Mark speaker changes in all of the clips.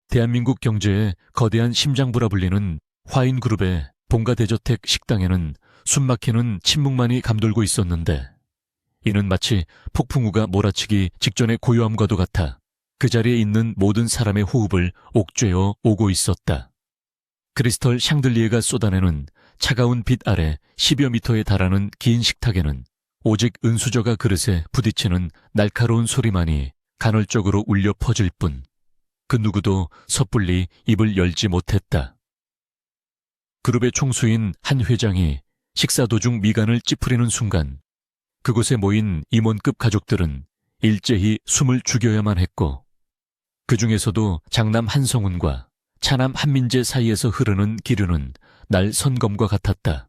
Speaker 1: 대한민국 경제의 거대한 심장부라 불리는 화인그룹의 본가 대저택 식당에는 숨막히는 침묵만이 감돌고 있었는데, 이는 마치 폭풍우가 몰아치기 직전의 고요함과도 같아 그 자리에 있는 모든 사람의 호흡을 옥죄어 오고 있었다. 크리스털 샹들리에가 쏟아내는 차가운 빛 아래 10여 미터에 달하는 긴 식탁에는 오직 은수저가 그릇에 부딪히는 날카로운 소리만이 간헐적으로 울려 퍼질 뿐, 그 누구도 섣불리 입을 열지 못했다. 그룹의 총수인 한 회장이 식사 도중 미간을 찌푸리는 순간 그곳에 모인 임원급 가족들은 일제히 숨을 죽여야만 했고, 그 중에서도 장남 한성운과 차남 한민재 사이에서 흐르는 기류는 날 선검과 같았다.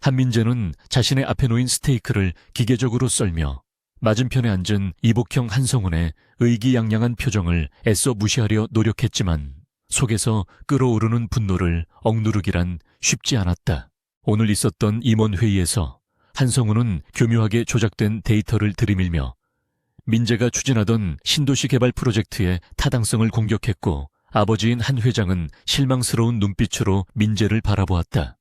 Speaker 1: 한민재는 자신의 앞에 놓인 스테이크를 기계적으로 썰며 맞은편에 앉은 이복형 한성운의 의기양양한 표정을 애써 무시하려 노력했지만 속에서 끓어오르는 분노를 억누르기란 쉽지 않았다. 오늘 있었던 임원회의에서 한성운은 교묘하게 조작된 데이터를 들이밀며 민재가 추진하던 신도시 개발 프로젝트의 타당성을 공격했고, 아버지인 한 회장은 실망스러운 눈빛으로 민재를 바라보았다.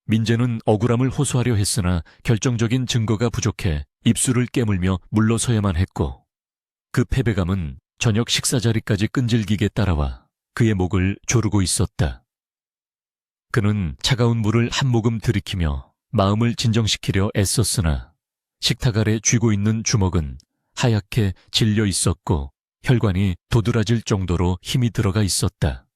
Speaker 1: 민재는 억울함을 호소하려 했으나 결정적인 증거가 부족해 입술을 깨물며 물러서야만 했고, 그 패배감은 저녁 식사 자리까지 끈질기게 따라와 그의 목을 조르고 있었다. 그는 차가운 물을 한 모금 들이키며 마음을 진정시키려 애썼으나 식탁 아래 쥐고 있는 주먹은 하얗게 질려 있었고 혈관이 도드라질 정도로 힘이 들어가 있었다.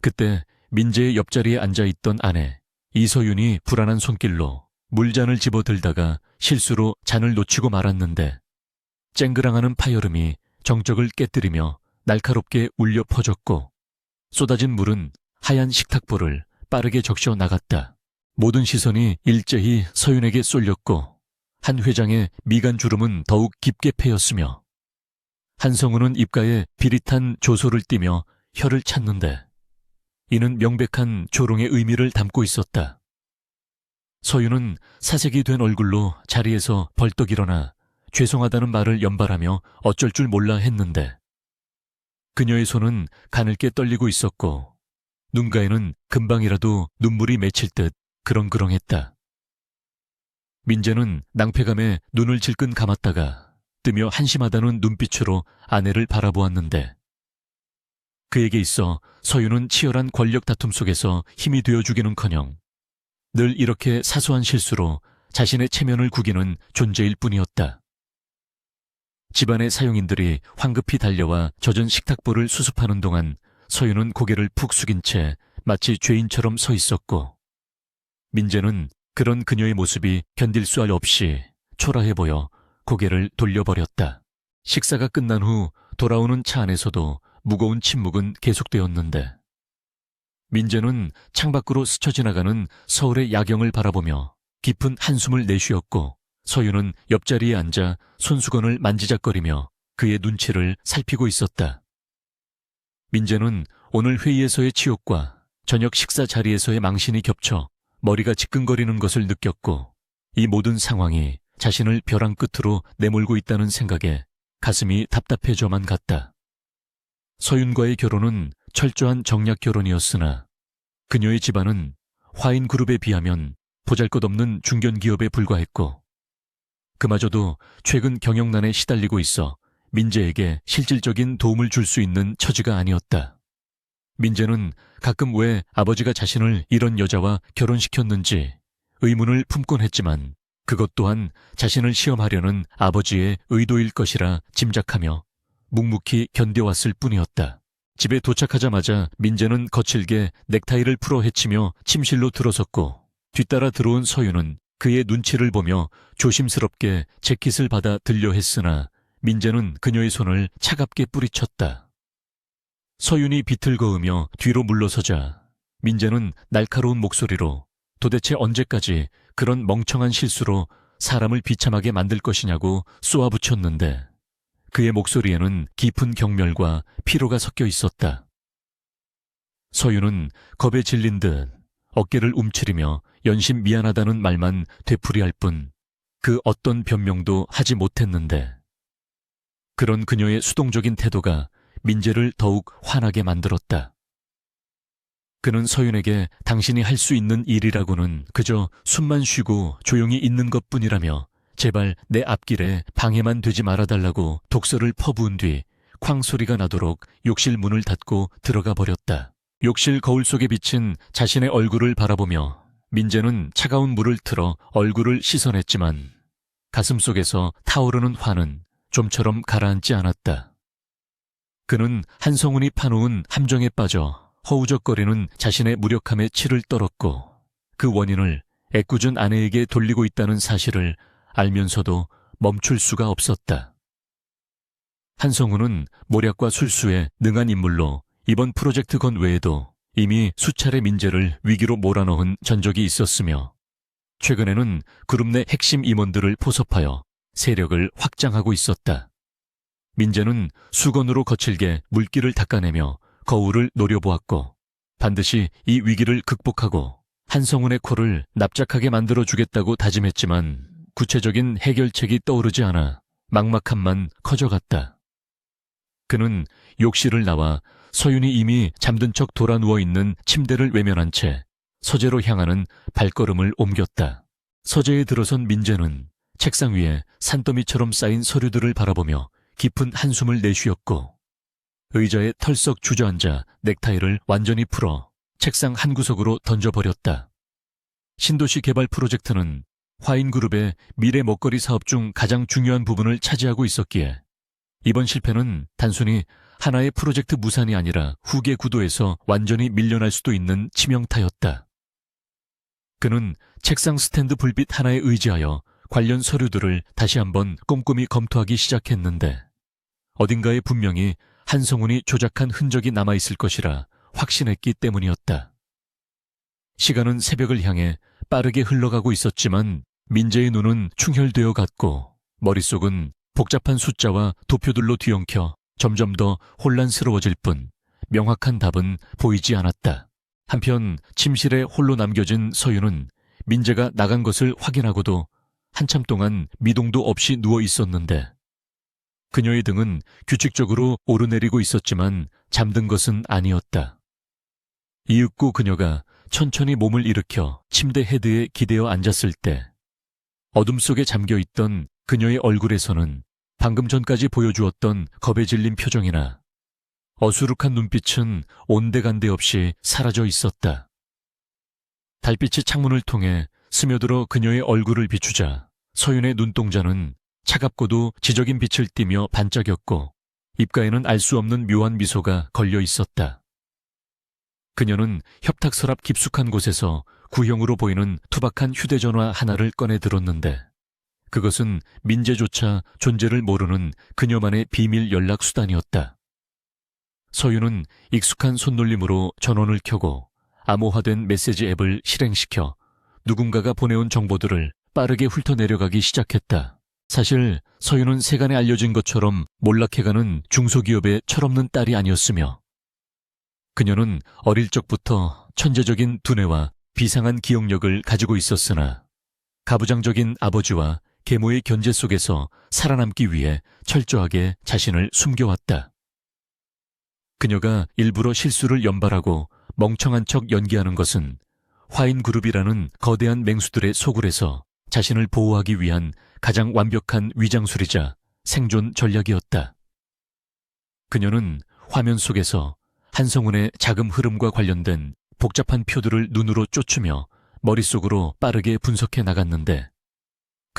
Speaker 1: 그때 민재의 옆자리에 앉아있던 아내 이서윤이 불안한 손길로 물잔을 집어들다가 실수로 잔을 놓치고 말았는데, 쨍그랑하는 파열음이 정적을 깨뜨리며 날카롭게 울려 퍼졌고 쏟아진 물은 하얀 식탁볼을 빠르게 적셔 나갔다. 모든 시선이 일제히 서윤에게 쏠렸고 한 회장의 미간 주름은 더욱 깊게 패였으며 한성우는 입가에 비릿한 조소를 띠며 혀를 찾는데, 이는 명백한 조롱의 의미를 담고 있었다. 서윤은 사색이 된 얼굴로 자리에서 벌떡 일어나 죄송하다는 말을 연발하며 어쩔 줄 몰라 했는데, 그녀의 손은 가늘게 떨리고 있었고 눈가에는 금방이라도 눈물이 맺힐 듯 그렁그렁했다. 민재는 낭패감에 눈을 질끈 감았다가 뜨며 한심하다는 눈빛으로 아내를 바라보았는데, 그에게 있어 서윤은 치열한 권력 다툼 속에서 힘이 되어주기는커녕 늘 이렇게 사소한 실수로 자신의 체면을 구기는 존재일 뿐이었다. 집안의 사용인들이 황급히 달려와 젖은 식탁볼을 수습하는 동안 서윤은 고개를 푹 숙인 채 마치 죄인처럼 서 있었고, 민재는 그런 그녀의 모습이 견딜 수 없이 초라해 보여 고개를 돌려버렸다. 식사가 끝난 후 돌아오는 차 안에서도 무거운 침묵은 계속되었는데, 민재는 창밖으로 스쳐 지나가는 서울의 야경을 바라보며 깊은 한숨을 내쉬었고, 서윤은 옆자리에 앉아 손수건을 만지작거리며 그의 눈치를 살피고 있었다. 민재는 오늘 회의에서의 치욕과 저녁 식사 자리에서의 망신이 겹쳐 머리가 지끈거리는 것을 느꼈고, 이 모든 상황이 자신을 벼랑 끝으로 내몰고 있다는 생각에 가슴이 답답해져만 갔다. 서윤과의 결혼은 철저한 정략 결혼이었으나 그녀의 집안은 화인그룹에 비하면 보잘것없는 중견기업에 불과했고, 그마저도 최근 경영난에 시달리고 있어 민재에게 실질적인 도움을 줄 수 있는 처지가 아니었다. 민재는 가끔 왜 아버지가 자신을 이런 여자와 결혼시켰는지 의문을 품곤 했지만, 그것 또한 자신을 시험하려는 아버지의 의도일 것이라 짐작하며 묵묵히 견뎌왔을 뿐이었다. 집에 도착하자마자 민재는 거칠게 넥타이를 풀어 헤치며 침실로 들어섰고, 뒤따라 들어온 서윤은 그의 눈치를 보며 조심스럽게 재킷을 받아 들려 했으나 민재는 그녀의 손을 차갑게 뿌리쳤다. 서윤이 비틀거으며 뒤로 물러서자 민재는 날카로운 목소리로 도대체 언제까지 그런 멍청한 실수로 사람을 비참하게 만들 것이냐고 쏘아붙였는데, 그의 목소리에는 깊은 경멸과 피로가 섞여 있었다. 서윤은 겁에 질린 듯 어깨를 움츠리며 연신 미안하다는 말만 되풀이할 뿐 그 어떤 변명도 하지 못했는데, 그런 그녀의 수동적인 태도가 민재를 더욱 화나게 만들었다. 그는 서윤에게 당신이 할 수 있는 일이라고는 그저 숨만 쉬고 조용히 있는 것뿐이라며 제발 내 앞길에 방해만 되지 말아달라고 독서를 퍼부은 뒤 쾅 소리가 나도록 욕실 문을 닫고 들어가 버렸다. 욕실 거울 속에 비친 자신의 얼굴을 바라보며 민재는 차가운 물을 틀어 얼굴을 씻어냈지만 가슴속에서 타오르는 화는 좀처럼 가라앉지 않았다. 그는 한성훈이 파놓은 함정에 빠져 허우적거리는 자신의 무력함에 치를 떨었고 그 원인을 애꿎은 아내에게 돌리고 있다는 사실을 알면서도 멈출 수가 없었다. 한성훈은 모략과 술수에 능한 인물로 이번 프로젝트 건 외에도 이미 수차례 민재를 위기로 몰아넣은 전적이 있었으며 최근에는 그룹 내 핵심 임원들을 포섭하여 세력을 확장하고 있었다. 민재는 수건으로 거칠게 물기를 닦아내며 거울을 노려보았고 반드시 이 위기를 극복하고 한성훈의 코를 납작하게 만들어주겠다고 다짐했지만 구체적인 해결책이 떠오르지 않아 막막함만 커져갔다. 그는 욕실을 나와 서윤이 이미 잠든 척 돌아 누워있는 침대를 외면한 채 서재로 향하는 발걸음을 옮겼다. 서재에 들어선 민재는 책상 위에 산더미처럼 쌓인 서류들을 바라보며 깊은 한숨을 내쉬었고 의자에 털썩 주저앉아 넥타이를 완전히 풀어 책상 한 구석으로 던져버렸다. 신도시 개발 프로젝트는 화인그룹의 미래 먹거리 사업 중 가장 중요한 부분을 차지하고 있었기에 이번 실패는 단순히 하나의 프로젝트 무산이 아니라 후계 구도에서 완전히 밀려날 수도 있는 치명타였다. 그는 책상 스탠드 불빛 하나에 의지하여 관련 서류들을 다시 한번 꼼꼼히 검토하기 시작했는데 어딘가에 분명히 한성훈이 조작한 흔적이 남아있을 것이라 확신했기 때문이었다. 시간은 새벽을 향해 빠르게 흘러가고 있었지만 민재의 눈은 충혈되어 갔고 머릿속은 복잡한 숫자와 도표들로 뒤엉켜 점점 더 혼란스러워질 뿐 명확한 답은 보이지 않았다. 한편 침실에 홀로 남겨진 서윤은 민재가 나간 것을 확인하고도 한참 동안 미동도 없이 누워 있었는데 그녀의 등은 규칙적으로 오르내리고 있었지만 잠든 것은 아니었다. 이윽고 그녀가 천천히 몸을 일으켜 침대 헤드에 기대어 앉았을 때 어둠 속에 잠겨있던 그녀의 얼굴에서는 방금 전까지 보여주었던 겁에 질린 표정이나 어수룩한 눈빛은 온데간데 없이 사라져 있었다. 달빛이 창문을 통해 스며들어 그녀의 얼굴을 비추자 서윤의 눈동자는 차갑고도 지적인 빛을 띠며 반짝였고 입가에는 알 수 없는 묘한 미소가 걸려 있었다. 그녀는 협탁설 앞 깊숙한 곳에서 구형으로 보이는 투박한 휴대전화 하나를 꺼내 들었는데 그것은 민재조차 존재를 모르는 그녀만의 비밀 연락 수단이었다. 서윤은 익숙한 손놀림으로 전원을 켜고 암호화된 메시지 앱을 실행시켜 누군가가 보내온 정보들을 빠르게 훑어내려가기 시작했다. 사실 서윤은 세간에 알려진 것처럼 몰락해가는 중소기업의 철없는 딸이 아니었으며 그녀는 어릴 적부터 천재적인 두뇌와 비상한 기억력을 가지고 있었으나 가부장적인 아버지와 계모의 견제 속에서 살아남기 위해 철저하게 자신을 숨겨왔다. 그녀가 일부러 실수를 연발하고 멍청한 척 연기하는 것은 화인그룹이라는 거대한 맹수들의 소굴에서 자신을 보호하기 위한 가장 완벽한 위장술이자 생존 전략이었다. 그녀는 화면 속에서 한성훈의 자금 흐름과 관련된 복잡한 표들을 눈으로 쫓으며 머릿속으로 빠르게 분석해 나갔는데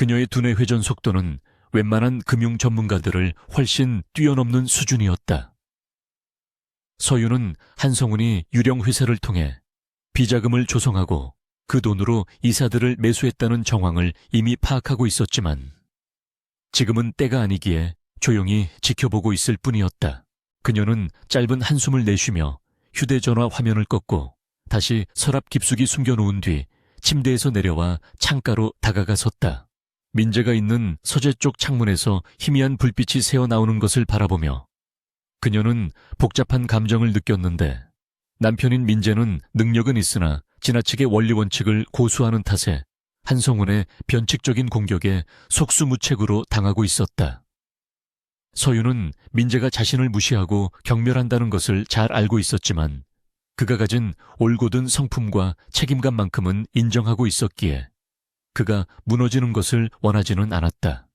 Speaker 1: 그녀의 두뇌 회전 속도는 웬만한 금융 전문가들을 훨씬 뛰어넘는 수준이었다. 서윤은 한성훈이 유령 회사를 통해 비자금을 조성하고 그 돈으로 이사들을 매수했다는 정황을 이미 파악하고 있었지만 지금은 때가 아니기에 조용히 지켜보고 있을 뿐이었다. 그녀는 짧은 한숨을 내쉬며 휴대전화 화면을 껐고 다시 서랍 깊숙이 숨겨놓은 뒤 침대에서 내려와 창가로 다가가 섰다. 민재가 있는 서재 쪽 창문에서 희미한 불빛이 새어나오는 것을 바라보며 그녀는 복잡한 감정을 느꼈는데 남편인 민재는 능력은 있으나 지나치게 원리 원칙을 고수하는 탓에 한성훈의 변칙적인 공격에 속수무책으로 당하고 있었다. 서유는 민재가 자신을 무시하고 경멸한다는 것을 잘 알고 있었지만 그가 가진 올곧은 성품과 책임감만큼은 인정하고 있었기에 그가 무너지는 것을 원하지는 않았다.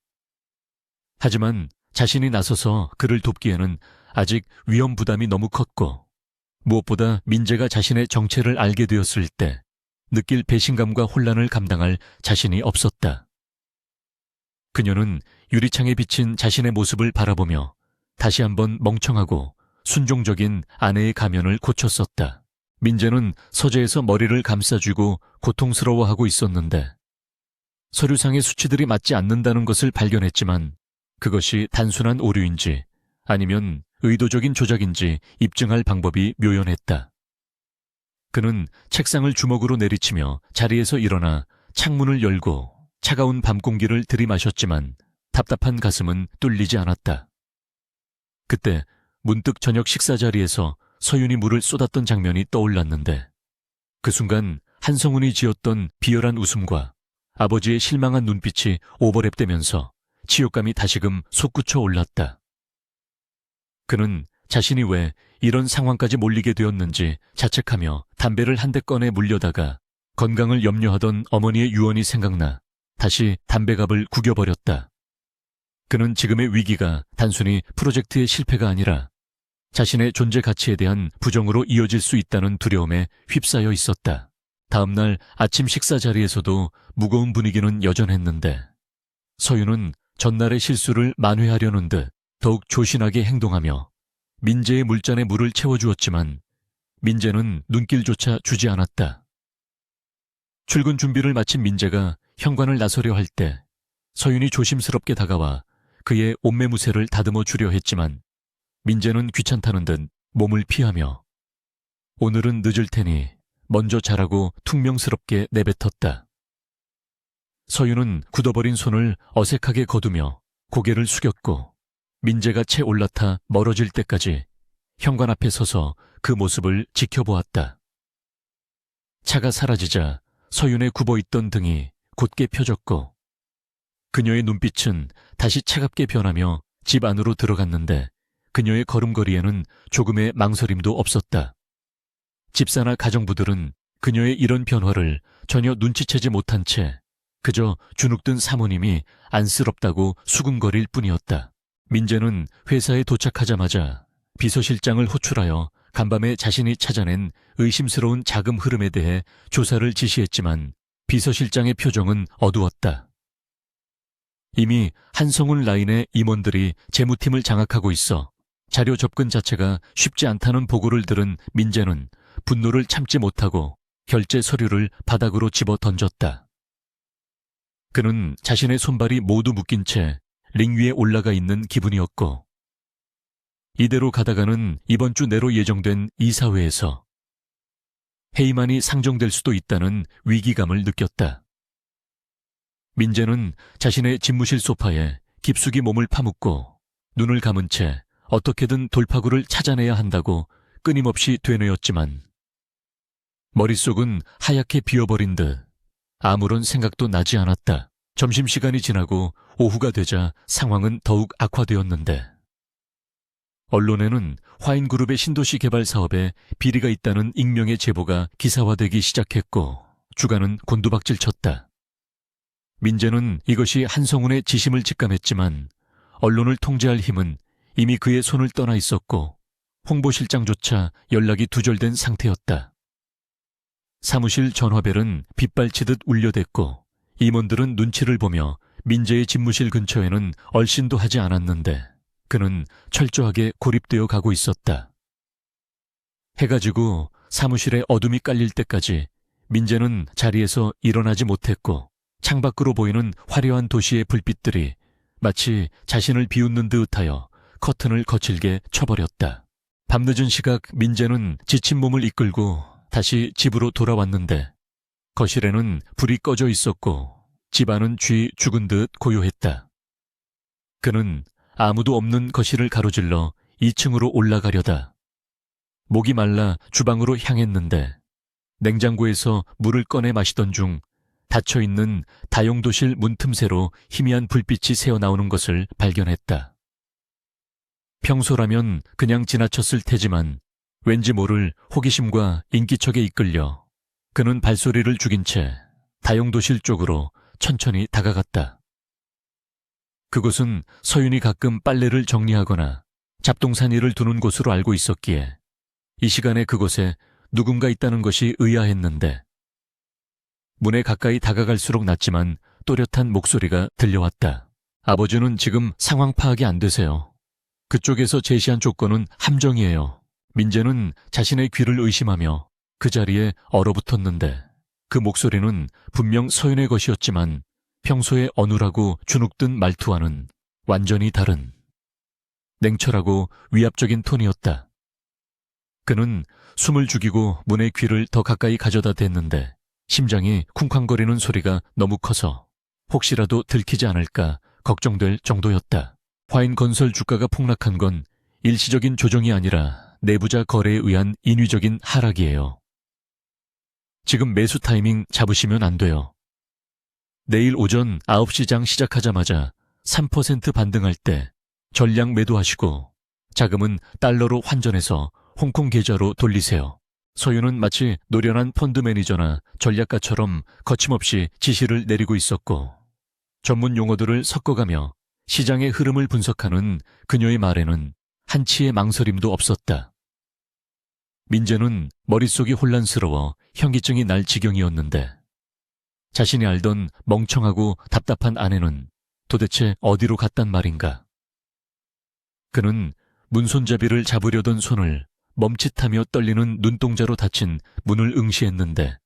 Speaker 1: 하지만 자신이 나서서 그를 돕기에는 아직 위험 부담이 너무 컸고 무엇보다 민재가 자신의 정체를 알게 되었을 때 느낄 배신감과 혼란을 감당할 자신이 없었다. 그녀는 유리창에 비친 자신의 모습을 바라보며 다시 한번 멍청하고 순종적인 아내의 가면을 고쳤었다. 민재는 서재에서 머리를 감싸쥐고 고통스러워하고 있었는데 서류상의 수치들이 맞지 않는다는 것을 발견했지만 그것이 단순한 오류인지 아니면 의도적인 조작인지 입증할 방법이 묘연했다. 그는 책상을 주먹으로 내리치며 자리에서 일어나 창문을 열고 차가운 밤 공기를 들이마셨지만 답답한 가슴은 뚫리지 않았다. 그때 문득 저녁 식사 자리에서 서윤이 물을 쏟았던 장면이 떠올랐는데 그 순간 한성훈이 지었던 비열한 웃음과 아버지의 실망한 눈빛이 오버랩되면서 치욕감이 다시금 솟구쳐 올랐다. 그는 자신이 왜 이런 상황까지 몰리게 되었는지 자책하며 담배를 한 대 꺼내 물려다가 건강을 염려하던 어머니의 유언이 생각나 다시 담배갑을 구겨버렸다. 그는 지금의 위기가 단순히 프로젝트의 실패가 아니라 자신의 존재 가치에 대한 부정으로 이어질 수 있다는 두려움에 휩싸여 있었다. 다음날 아침 식사 자리에서도 무거운 분위기는 여전했는데 서윤은 전날의 실수를 만회하려는 듯 더욱 조신하게 행동하며 민재의 물잔에 물을 채워주었지만 민재는 눈길조차 주지 않았다. 출근 준비를 마친 민재가 현관을 나서려 할 때 서윤이 조심스럽게 다가와 그의 옷매무새를 다듬어 주려 했지만 민재는 귀찮다는 듯 몸을 피하며 오늘은 늦을 테니 먼저 자라고 퉁명스럽게 내뱉었다. 서윤은 굳어버린 손을 어색하게 거두며 고개를 숙였고 민재가 채 올라타 멀어질 때까지 현관 앞에 서서 그 모습을 지켜보았다. 차가 사라지자 서윤의 굽어있던 등이 곧게 펴졌고 그녀의 눈빛은 다시 차갑게 변하며 집 안으로 들어갔는데 그녀의 걸음걸이에는 조금의 망설임도 없었다. 집사나 가정부들은 그녀의 이런 변화를 전혀 눈치채지 못한 채 그저 주눅든 사모님이 안쓰럽다고 수군거릴 뿐이었다. 민재는 회사에 도착하자마자 비서실장을 호출하여 간밤에 자신이 찾아낸 의심스러운 자금 흐름에 대해 조사를 지시했지만 비서실장의 표정은 어두웠다. 이미 한성훈 라인의 임원들이 재무팀을 장악하고 있어 자료 접근 자체가 쉽지 않다는 보고를 들은 민재는 분노를 참지 못하고 결제 서류를 바닥으로 집어 던졌다. 그는 자신의 손발이 모두 묶인 채 링 위에 올라가 있는 기분이었고 이대로 가다가는 이번 주 내로 예정된 이사회에서 해임안이 상정될 수도 있다는 위기감을 느꼈다. 민재는 자신의 집무실 소파에 깊숙이 몸을 파묻고 눈을 감은 채 어떻게든 돌파구를 찾아내야 한다고 끊임없이 되뇌었지만 머릿속은 하얗게 비어버린 듯 아무런 생각도 나지 않았다. 점심시간이 지나고 오후가 되자 상황은 더욱 악화되었는데 언론에는 화인그룹의 신도시 개발 사업에 비리가 있다는 익명의 제보가 기사화되기 시작했고 주가는 곤두박질 쳤다. 민재는 이것이 한성훈의 지심을 직감했지만 언론을 통제할 힘은 이미 그의 손을 떠나 있었고 홍보실장조차 연락이 두절된 상태였다. 사무실 전화벨은 빗발치듯 울려댔고 임원들은 눈치를 보며 민재의 집무실 근처에는 얼씬도 하지 않았는데 그는 철저하게 고립되어 가고 있었다. 해가 지고 사무실에 어둠이 깔릴 때까지 민재는 자리에서 일어나지 못했고 창밖으로 보이는 화려한 도시의 불빛들이 마치 자신을 비웃는 듯하여 커튼을 거칠게 쳐버렸다. 밤늦은 시각 민재는 지친 몸을 이끌고 다시 집으로 돌아왔는데 거실에는 불이 꺼져 있었고 집안은 쥐 죽은 듯 고요했다. 그는 아무도 없는 거실을 가로질러 2층으로 올라가려다 목이 말라 주방으로 향했는데 냉장고에서 물을 꺼내 마시던 중 닫혀있는 다용도실 문틈새로 희미한 불빛이 새어나오는 것을 발견했다. 평소라면 그냥 지나쳤을 테지만 왠지 모를 호기심과 인기척에 이끌려 그는 발소리를 죽인 채 다용도실 쪽으로 천천히 다가갔다. 그곳은 서윤이 가끔 빨래를 정리하거나 잡동사니를 두는 곳으로 알고 있었기에 이 시간에 그곳에 누군가 있다는 것이 의아했는데 문에 가까이 다가갈수록 낮지만 또렷한 목소리가 들려왔다. 아버지는 지금 상황 파악이 안 되세요. 그쪽에서 제시한 조건은 함정이에요. 민재는 자신의 귀를 의심하며 그 자리에 얼어붙었는데 그 목소리는 분명 서윤의 것이었지만 평소에 어눌하고 주눅든 말투와는 완전히 다른 냉철하고 위압적인 톤이었다. 그는 숨을 죽이고 문의 귀를 더 가까이 가져다 댔는데 심장이 쿵쾅거리는 소리가 너무 커서 혹시라도 들키지 않을까 걱정될 정도였다. 화인건설 주가가 폭락한 건 일시적인 조정이 아니라 내부자 거래에 의한 인위적인 하락이에요. 지금 매수 타이밍 잡으시면 안 돼요. 내일 오전 9시 장 시작하자마자 3% 반등할 때 전량 매도하시고 자금은 달러로 환전해서 홍콩 계좌로 돌리세요. 서윤은 마치 노련한 펀드 매니저나 전략가처럼 거침없이 지시를 내리고 있었고 전문 용어들을 섞어가며 시장의 흐름을 분석하는 그녀의 말에는 한치의 망설임도 없었다. 민재는 머릿속이 혼란스러워 현기증이 날 지경이었는데 자신이 알던 멍청하고 답답한 아내는 도대체 어디로 갔단 말인가. 그는 문손잡이를 잡으려던 손을 멈칫하며 떨리는 눈동자로 닫힌 문을 응시했는데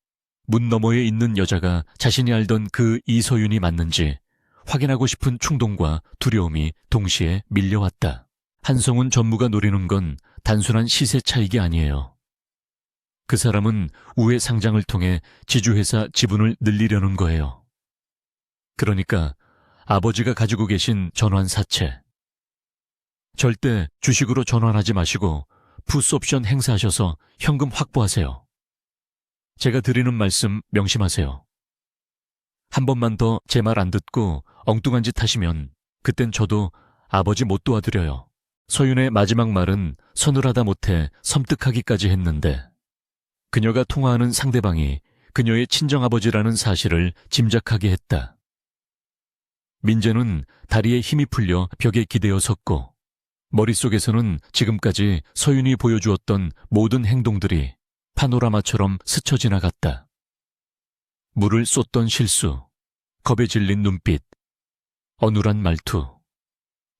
Speaker 1: 문 너머에 있는 여자가 자신이 알던 그 이서윤이 맞는지 확인하고 싶은 충동과 두려움이 동시에 밀려왔다. 한성훈 전무가 노리는 건 단순한 시세 차익이 아니에요. 그 사람은 우회 상장을 통해 지주회사 지분을 늘리려는 거예요. 그러니까 아버지가 가지고 계신 전환사채. 절대 주식으로 전환하지 마시고 풋옵션 행사하셔서 현금 확보하세요. 제가 드리는 말씀 명심하세요. 한 번만 더 제 말 안 듣고 엉뚱한 짓 하시면 그땐 저도 아버지 못 도와드려요. 서윤의 마지막 말은 서늘하다 못해 섬뜩하기까지 했는데 그녀가 통화하는 상대방이 그녀의 친정아버지라는 사실을 짐작하게 했다. 민재는 다리에 힘이 풀려 벽에 기대어 섰고 머릿속에서는 지금까지 서윤이 보여주었던 모든 행동들이 파노라마처럼 스쳐 지나갔다. 물을 쏟던 실수, 겁에 질린 눈빛, 어눌한 말투.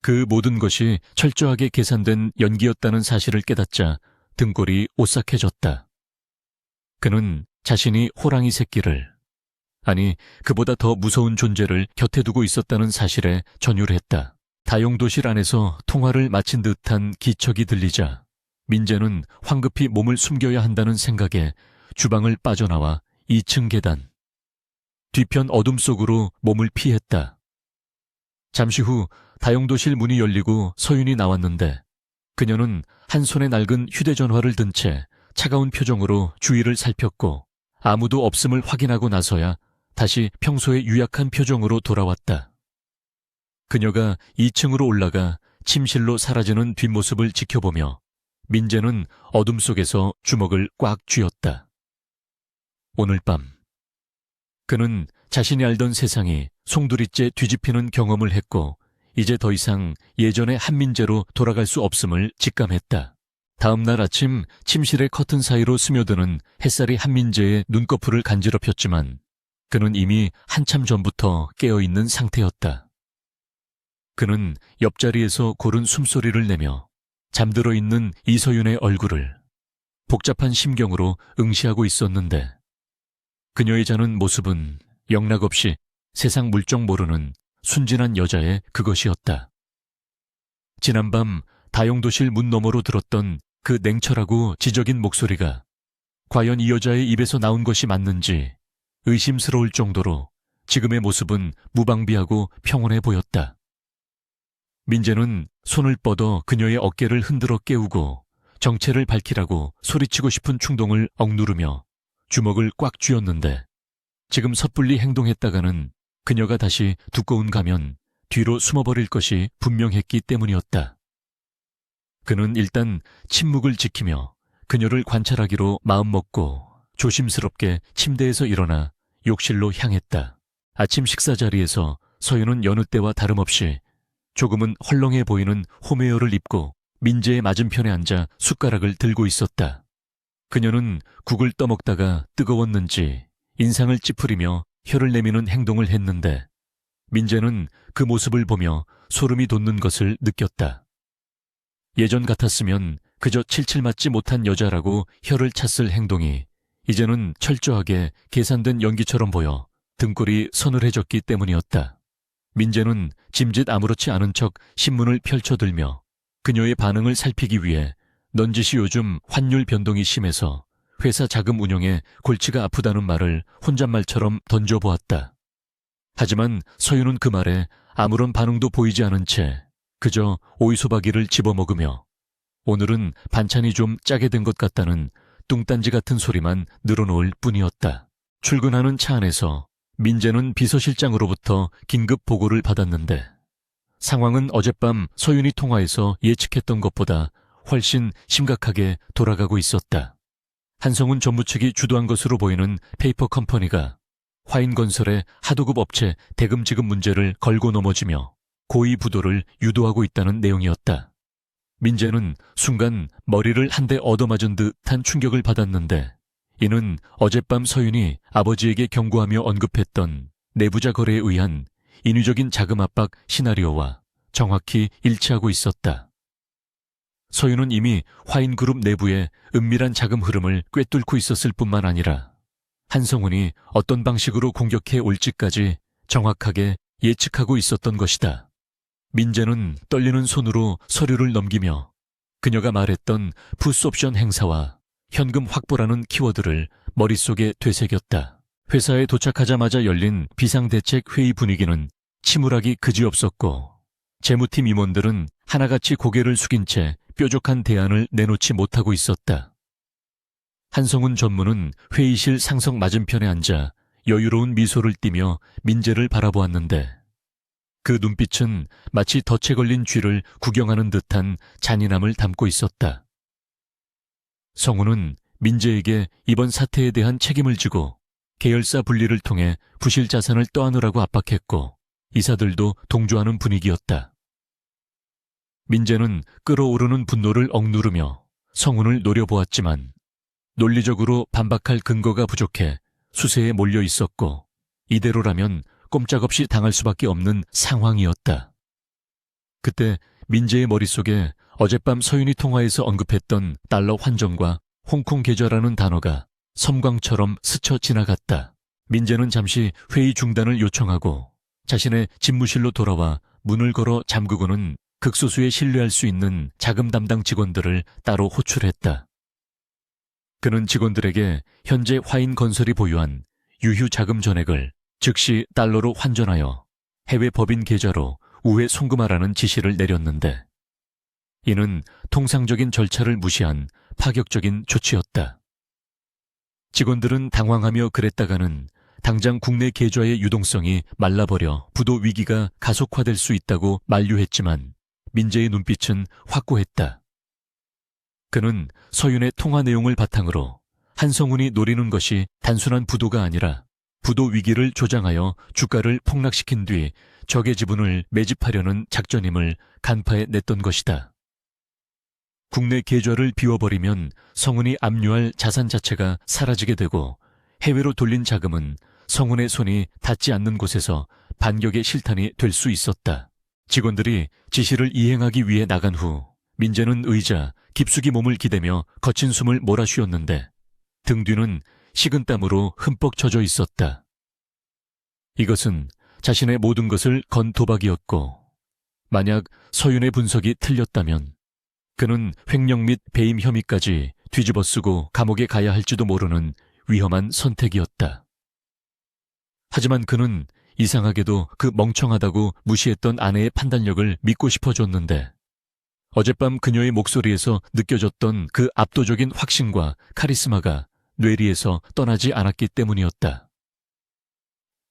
Speaker 1: 그 모든 것이 철저하게 계산된 연기였다는 사실을 깨닫자 등골이 오싹해졌다. 그는 자신이 호랑이 새끼를, 아니 그보다 더 무서운 존재를 곁에 두고 있었다는 사실에 전율했다. 다용도실 안에서 통화를 마친 듯한 기척이 들리자 민재는 황급히 몸을 숨겨야 한다는 생각에 주방을 빠져나와 2층 계단, 뒤편 어둠 속으로 몸을 피했다. 잠시 후 다용도실 문이 열리고 서윤이 나왔는데 그녀는 한 손에 낡은 휴대전화를 든 채 차가운 표정으로 주위를 살폈고 아무도 없음을 확인하고 나서야 다시 평소의 유약한 표정으로 돌아왔다. 그녀가 2층으로 올라가 침실로 사라지는 뒷모습을 지켜보며 민재는 어둠 속에서 주먹을 꽉 쥐었다. 오늘 밤 그는 자신이 알던 세상이 송두리째 뒤집히는 경험을 했고 이제 더 이상 예전의 한민재로 돌아갈 수 없음을 직감했다. 다음 날 아침 침실의 커튼 사이로 스며드는 햇살이 한민재의 눈꺼풀을 간지럽혔지만 그는 이미 한참 전부터 깨어있는 상태였다. 그는 옆자리에서 고른 숨소리를 내며 잠들어 있는 이서윤의 얼굴을 복잡한 심경으로 응시하고 있었는데 그녀의 자는 모습은 영락없이 세상 물정 모르는 순진한 여자의 그것이었다. 지난밤 다용도실 문 너머로 들었던 그 냉철하고 지적인 목소리가 과연 이 여자의 입에서 나온 것이 맞는지 의심스러울 정도로 지금의 모습은 무방비하고 평온해 보였다. 민재는 손을 뻗어 그녀의 어깨를 흔들어 깨우고 정체를 밝히라고 소리치고 싶은 충동을 억누르며 주먹을 꽉 쥐었는데 지금 섣불리 행동했다가는 그녀가 다시 두꺼운 가면 뒤로 숨어버릴 것이 분명했기 때문이었다. 그는 일단 침묵을 지키며 그녀를 관찰하기로 마음먹고 조심스럽게 침대에서 일어나 욕실로 향했다. 아침 식사 자리에서 서윤은 여느 때와 다름없이 조금은 헐렁해 보이는 홈웨어를 입고 민재의 맞은편에 앉아 숟가락을 들고 있었다. 그녀는 국을 떠먹다가 뜨거웠는지 인상을 찌푸리며 혀를 내미는 행동을 했는데 민재는 그 모습을 보며 소름이 돋는 것을 느꼈다. 예전 같았으면 그저 칠칠 맞지 못한 여자라고 혀를 찼을 행동이 이제는 철저하게 계산된 연기처럼 보여 등골이 서늘해졌기 때문이었다. 민재는 짐짓 아무렇지 않은 척 신문을 펼쳐들며 그녀의 반응을 살피기 위해 넌지시 요즘 환율 변동이 심해서 회사 자금 운영에 골치가 아프다는 말을 혼잣말처럼 던져보았다. 하지만 서윤은 그 말에 아무런 반응도 보이지 않은 채 그저 오이소박이를 집어먹으며 오늘은 반찬이 좀 짜게 된 것 같다는 뚱딴지 같은 소리만 늘어놓을 뿐이었다. 출근하는 차 안에서 민재는 비서실장으로부터 긴급 보고를 받았는데 상황은 어젯밤 서윤이 통화에서 예측했던 것보다 훨씬 심각하게 돌아가고 있었다. 한성훈 전무측이 주도한 것으로 보이는 페이퍼 컴퍼니가 화인건설의 하도급 업체 대금지급 문제를 걸고 넘어지며 고의 부도를 유도하고 있다는 내용이었다. 민재는 순간 머리를 한 대 얻어맞은 듯한 충격을 받았는데 이는 어젯밤 서윤이 아버지에게 경고하며 언급했던 내부자 거래에 의한 인위적인 자금 압박 시나리오와 정확히 일치하고 있었다. 서윤은 이미 화인그룹 내부의 은밀한 자금 흐름을 꿰뚫고 있었을 뿐만 아니라 한성훈이 어떤 방식으로 공격해 올지까지 정확하게 예측하고 있었던 것이다. 민재는 떨리는 손으로 서류를 넘기며 그녀가 말했던 푸스옵션 행사와 현금 확보라는 키워드를 머릿속에 되새겼다. 회사에 도착하자마자 열린 비상대책 회의 분위기는 침울하기 그지없었고 재무팀 임원들은 하나같이 고개를 숙인 채 뾰족한 대안을 내놓지 못하고 있었다. 한성훈 전무는 회의실 상석 맞은편에 앉아 여유로운 미소를 띠며 민재를 바라보았는데 그 눈빛은 마치 덫에 걸린 쥐를 구경하는 듯한 잔인함을 담고 있었다. 성훈은 민재에게 이번 사태에 대한 책임을 지고 계열사 분리를 통해 부실 자산을 떠안으라고 압박했고 이사들도 동조하는 분위기였다. 민재는 끓어오르는 분노를 억누르며 성훈을 노려보았지만 논리적으로 반박할 근거가 부족해 수세에 몰려 있었고 이대로라면 꼼짝없이 당할 수밖에 없는 상황이었다. 그때 민재의 머릿속에 어젯밤 서윤이 통화에서 언급했던 달러 환전과 홍콩 계좌라는 단어가 섬광처럼 스쳐 지나갔다. 민재는 잠시 회의 중단을 요청하고 자신의 집무실로 돌아와 문을 걸어 잠그고는 극소수의 신뢰할 수 있는 자금 담당 직원들을 따로 호출했다. 그는 직원들에게 현재 화인건설이 보유한 유휴 자금 전액을 즉시 달러로 환전하여 해외 법인 계좌로 우회 송금하라는 지시를 내렸는데 이는 통상적인 절차를 무시한 파격적인 조치였다. 직원들은 당황하며 그랬다가는 당장 국내 계좌의 유동성이 말라버려 부도 위기가 가속화될 수 있다고 만류했지만 민재의 눈빛은 확고했다. 그는 서윤의 통화 내용을 바탕으로 한성훈이 노리는 것이 단순한 부도가 아니라 부도 위기를 조장하여 주가를 폭락시킨 뒤 적의 지분을 매집하려는 작전임을 간파해 냈던 것이다. 국내 계좌를 비워버리면 성훈이 압류할 자산 자체가 사라지게 되고 해외로 돌린 자금은 성훈의 손이 닿지 않는 곳에서 반격의 실탄이 될 수 있었다. 직원들이 지시를 이행하기 위해 나간 후 민재는 의자, 깊숙이 몸을 기대며 거친 숨을 몰아쉬었는데 등 뒤는 식은땀으로 흠뻑 젖어 있었다. 이것은 자신의 모든 것을 건 도박이었고 만약 서윤의 분석이 틀렸다면 그는 횡령 및 배임 혐의까지 뒤집어쓰고 감옥에 가야 할지도 모르는 위험한 선택이었다. 하지만 그는 이상하게도 그 멍청하다고 무시했던 아내의 판단력을 믿고 싶어졌는데 어젯밤 그녀의 목소리에서 느껴졌던 그 압도적인 확신과 카리스마가 뇌리에서 떠나지 않았기 때문이었다.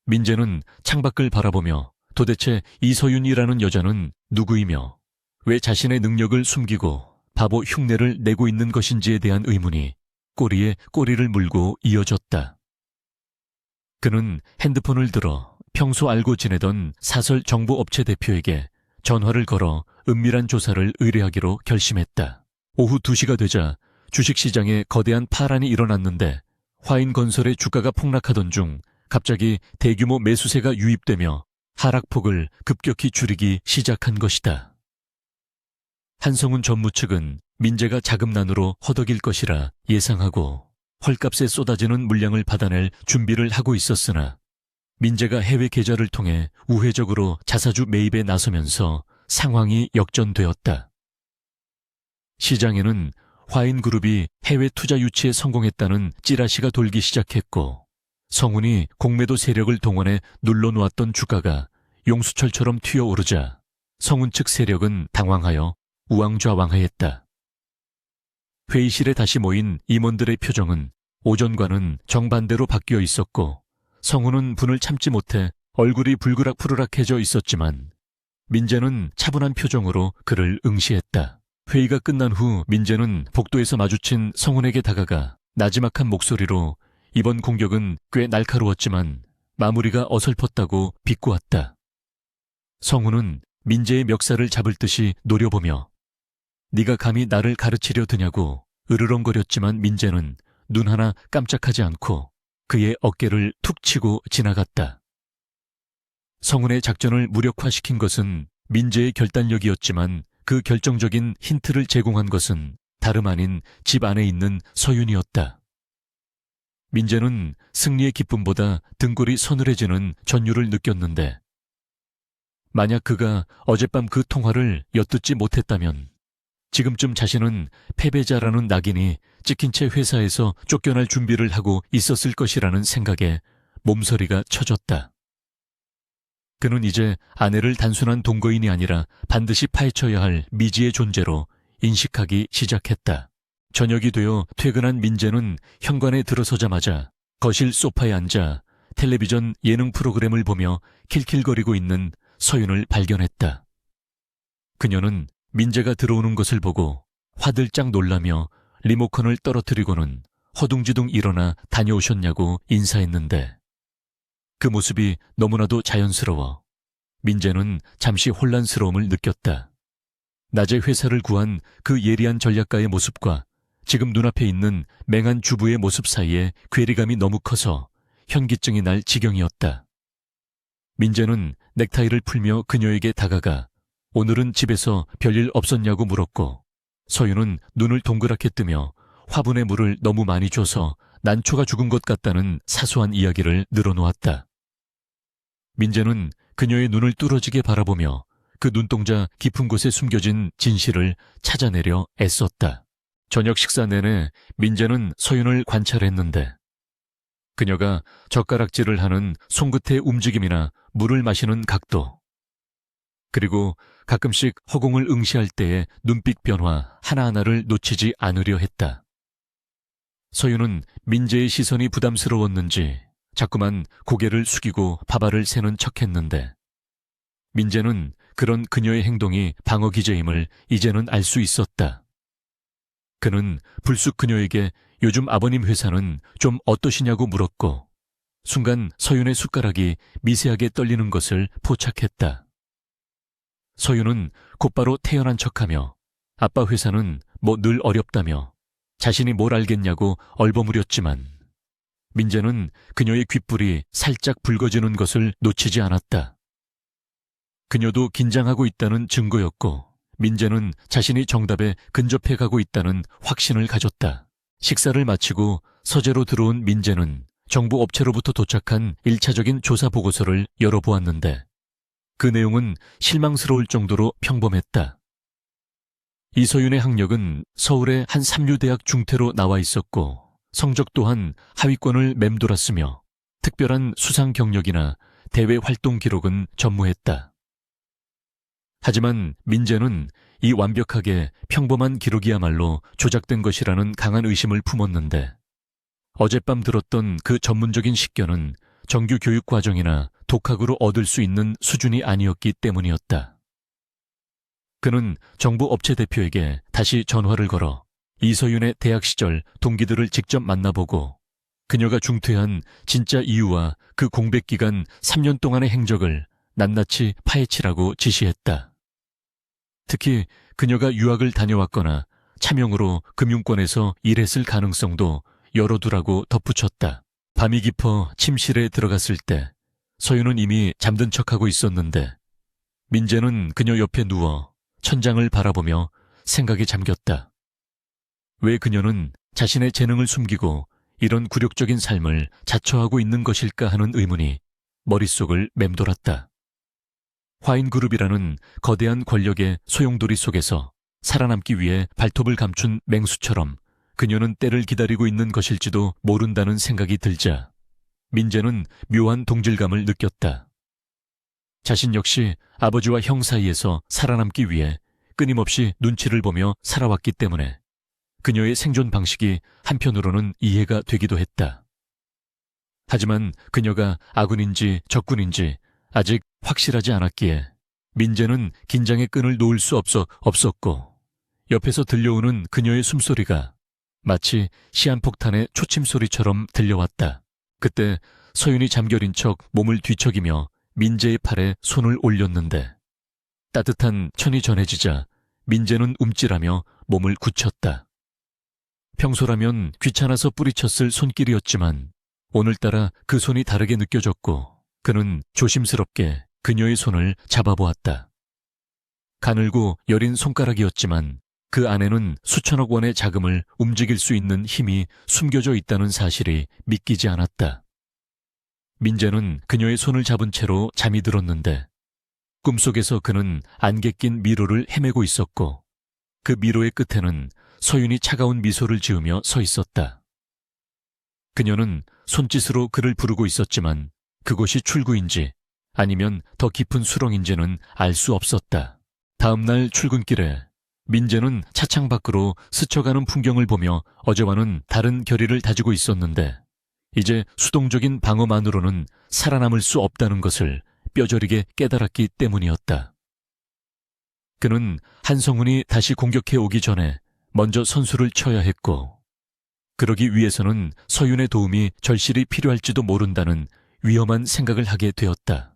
Speaker 1: 민재는 창밖을 바라보며 도대체 이서윤이라는 여자는 누구이며 왜 자신의 능력을 숨기고 바보 흉내를 내고 있는 것인지에 대한 의문이 꼬리에 꼬리를 물고 이어졌다. 그는 핸드폰을 들어 평소 알고 지내던 사설 정보업체 대표에게 전화를 걸어 은밀한 조사를 의뢰하기로 결심했다. 오후 2시가 되자 주식시장에 거대한 파란이 일어났는데 화인건설의 주가가 폭락하던 중 갑자기 대규모 매수세가 유입되며 하락폭을 급격히 줄이기 시작한 것이다. 한성훈 전무 측은 민재가 자금난으로 허덕일 것이라 예상하고 헐값에 쏟아지는 물량을 받아낼 준비를 하고 있었으나 민재가 해외 계좌를 통해 우회적으로 자사주 매입에 나서면서 상황이 역전되었다. 시장에는 화인그룹이 해외 투자 유치에 성공했다는 찌라시가 돌기 시작했고 성훈이 공매도 세력을 동원해 눌러놓았던 주가가 용수철처럼 튀어오르자 성훈 측 세력은 당황하여 우왕좌왕하였다. 회의실에 다시 모인 임원들의 표정은 오전과는 정반대로 바뀌어 있었고 성훈은 분을 참지 못해 얼굴이 불그락푸르락해져 있었지만 민재는 차분한 표정으로 그를 응시했다. 회의가 끝난 후 민재는 복도에서 마주친 성훈에게 다가가 나지막한 목소리로 이번 공격은 꽤 날카로웠지만 마무리가 어설펐다고 비꼬았다. 성훈은 민재의 멱살을 잡을 듯이 노려보며 네가 감히 나를 가르치려 드냐고 으르렁거렸지만 민재는 눈 하나 깜짝하지 않고 그의 어깨를 툭 치고 지나갔다. 성훈의 작전을 무력화시킨 것은 민재의 결단력이었지만 그 결정적인 힌트를 제공한 것은 다름 아닌 집 안에 있는 서윤이었다. 민재는 승리의 기쁨보다 등골이 서늘해지는 전율을 느꼈는데 만약 그가 어젯밤 그 통화를 엿듣지 못했다면 지금쯤 자신은 패배자라는 낙인이 찍힌 채 회사에서 쫓겨날 준비를 하고 있었을 것이라는 생각에 몸서리가 쳐졌다. 그는 이제 아내를 단순한 동거인이 아니라 반드시 파헤쳐야 할 미지의 존재로 인식하기 시작했다. 저녁이 되어 퇴근한 민재는 현관에 들어서자마자 거실 소파에 앉아 텔레비전 예능 프로그램을 보며 킬킬거리고 있는 서윤을 발견했다. 그녀는 민재가 들어오는 것을 보고 화들짝 놀라며 리모컨을 떨어뜨리고는 허둥지둥 일어나 다녀오셨냐고 인사했는데 그 모습이 너무나도 자연스러워 민재는 잠시 혼란스러움을 느꼈다. 낮에 회사를 구한 그 예리한 전략가의 모습과 지금 눈앞에 있는 맹한 주부의 모습 사이에 괴리감이 너무 커서 현기증이 날 지경이었다. 민재는 넥타이를 풀며 그녀에게 다가가 오늘은 집에서 별일 없었냐고 물었고 서윤은 눈을 동그랗게 뜨며 화분에 물을 너무 많이 줘서 난초가 죽은 것 같다는 사소한 이야기를 늘어놓았다. 민재는 그녀의 눈을 뚫어지게 바라보며 그 눈동자 깊은 곳에 숨겨진 진실을 찾아내려 애썼다. 저녁 식사 내내 민재는 서윤을 관찰했는데 그녀가 젓가락질을 하는 손끝의 움직임이나 물을 마시는 각도 그리고 가끔씩 허공을 응시할 때의 눈빛 변화 하나하나를 놓치지 않으려 했다. 서윤은 민재의 시선이 부담스러웠는지 자꾸만 고개를 숙이고 밥알을 새는 척했는데 민재는 그런 그녀의 행동이 방어 기제임을 이제는 알 수 있었다. 그는 불쑥 그녀에게 요즘 아버님 회사는 좀 어떠시냐고 물었고 순간 서윤의 숟가락이 미세하게 떨리는 것을 포착했다. 서윤은 곧바로 태연한 척하며 아빠 회사는 뭐 늘 어렵다며 자신이 뭘 알겠냐고 얼버무렸지만 민재는 그녀의 귓불이 살짝 붉어지는 것을 놓치지 않았다. 그녀도 긴장하고 있다는 증거였고 민재는 자신이 정답에 근접해 가고 있다는 확신을 가졌다. 식사를 마치고 서재로 들어온 민재는 정부 업체로부터 도착한 1차적인 조사 보고서를 열어보았는데 그 내용은 실망스러울 정도로 평범했다. 이서윤의 학력은 서울의 한 삼류대학 중퇴로 나와 있었고 성적 또한 하위권을 맴돌았으며 특별한 수상 경력이나 대외 활동 기록은 전무했다. 하지만 민재는 이 완벽하게 평범한 기록이야말로 조작된 것이라는 강한 의심을 품었는데 어젯밤 들었던 그 전문적인 식견은 정규 교육 과정이나 독학으로 얻을 수 있는 수준이 아니었기 때문이었다. 그는 정부 업체 대표에게 다시 전화를 걸어 이서윤의 대학 시절 동기들을 직접 만나보고 그녀가 중퇴한 진짜 이유와 그 공백 기간 3년 동안의 행적을 낱낱이 파헤치라고 지시했다. 특히 그녀가 유학을 다녀왔거나 차명으로 금융권에서 일했을 가능성도 열어두라고 덧붙였다. 밤이 깊어 침실에 들어갔을 때 서윤은 이미 잠든 척하고 있었는데 민재는 그녀 옆에 누워 천장을 바라보며 생각에 잠겼다. 왜 그녀는 자신의 재능을 숨기고 이런 굴욕적인 삶을 자처하고 있는 것일까 하는 의문이 머릿속을 맴돌았다. 화인그룹이라는 거대한 권력의 소용돌이 속에서 살아남기 위해 발톱을 감춘 맹수처럼 그녀는 때를 기다리고 있는 것일지도 모른다는 생각이 들자 민재는 묘한 동질감을 느꼈다. 자신 역시 아버지와 형 사이에서 살아남기 위해 끊임없이 눈치를 보며 살아왔기 때문에 그녀의 생존 방식이 한편으로는 이해가 되기도 했다. 하지만 그녀가 아군인지 적군인지 아직 확실하지 않았기에 민재는 긴장의 끈을 놓을 수 없었고 옆에서 들려오는 그녀의 숨소리가 마치 시한폭탄의 초침소리처럼 들려왔다. 그때 서윤이 잠결인 척 몸을 뒤척이며 민재의 팔에 손을 올렸는데 따뜻한 천이 전해지자 민재는 움찔하며 몸을 굳혔다. 평소라면 귀찮아서 뿌리쳤을 손길이었지만 오늘따라 그 손이 다르게 느껴졌고 그는 조심스럽게 그녀의 손을 잡아보았다. 가늘고 여린 손가락이었지만 그 안에는 수천억 원의 자금을 움직일 수 있는 힘이 숨겨져 있다는 사실이 믿기지 않았다. 민재는 그녀의 손을 잡은 채로 잠이 들었는데 꿈속에서 그는 안개 낀 미로를 헤매고 있었고 그 미로의 끝에는 서윤이 차가운 미소를 지으며 서 있었다. 그녀는 손짓으로 그를 부르고 있었지만 그곳이 출구인지 아니면 더 깊은 수렁인지는 알 수 없었다. 다음 날 출근길에 민재는 차창 밖으로 스쳐가는 풍경을 보며 어제와는 다른 결의를 다지고 있었는데 이제 수동적인 방어만으로는 살아남을 수 없다는 것을 뼈저리게 깨달았기 때문이었다. 그는 한성훈이 다시 공격해 오기 전에 먼저 선수를 쳐야 했고 그러기 위해서는 서윤의 도움이 절실히 필요할지도 모른다는 위험한 생각을 하게 되었다.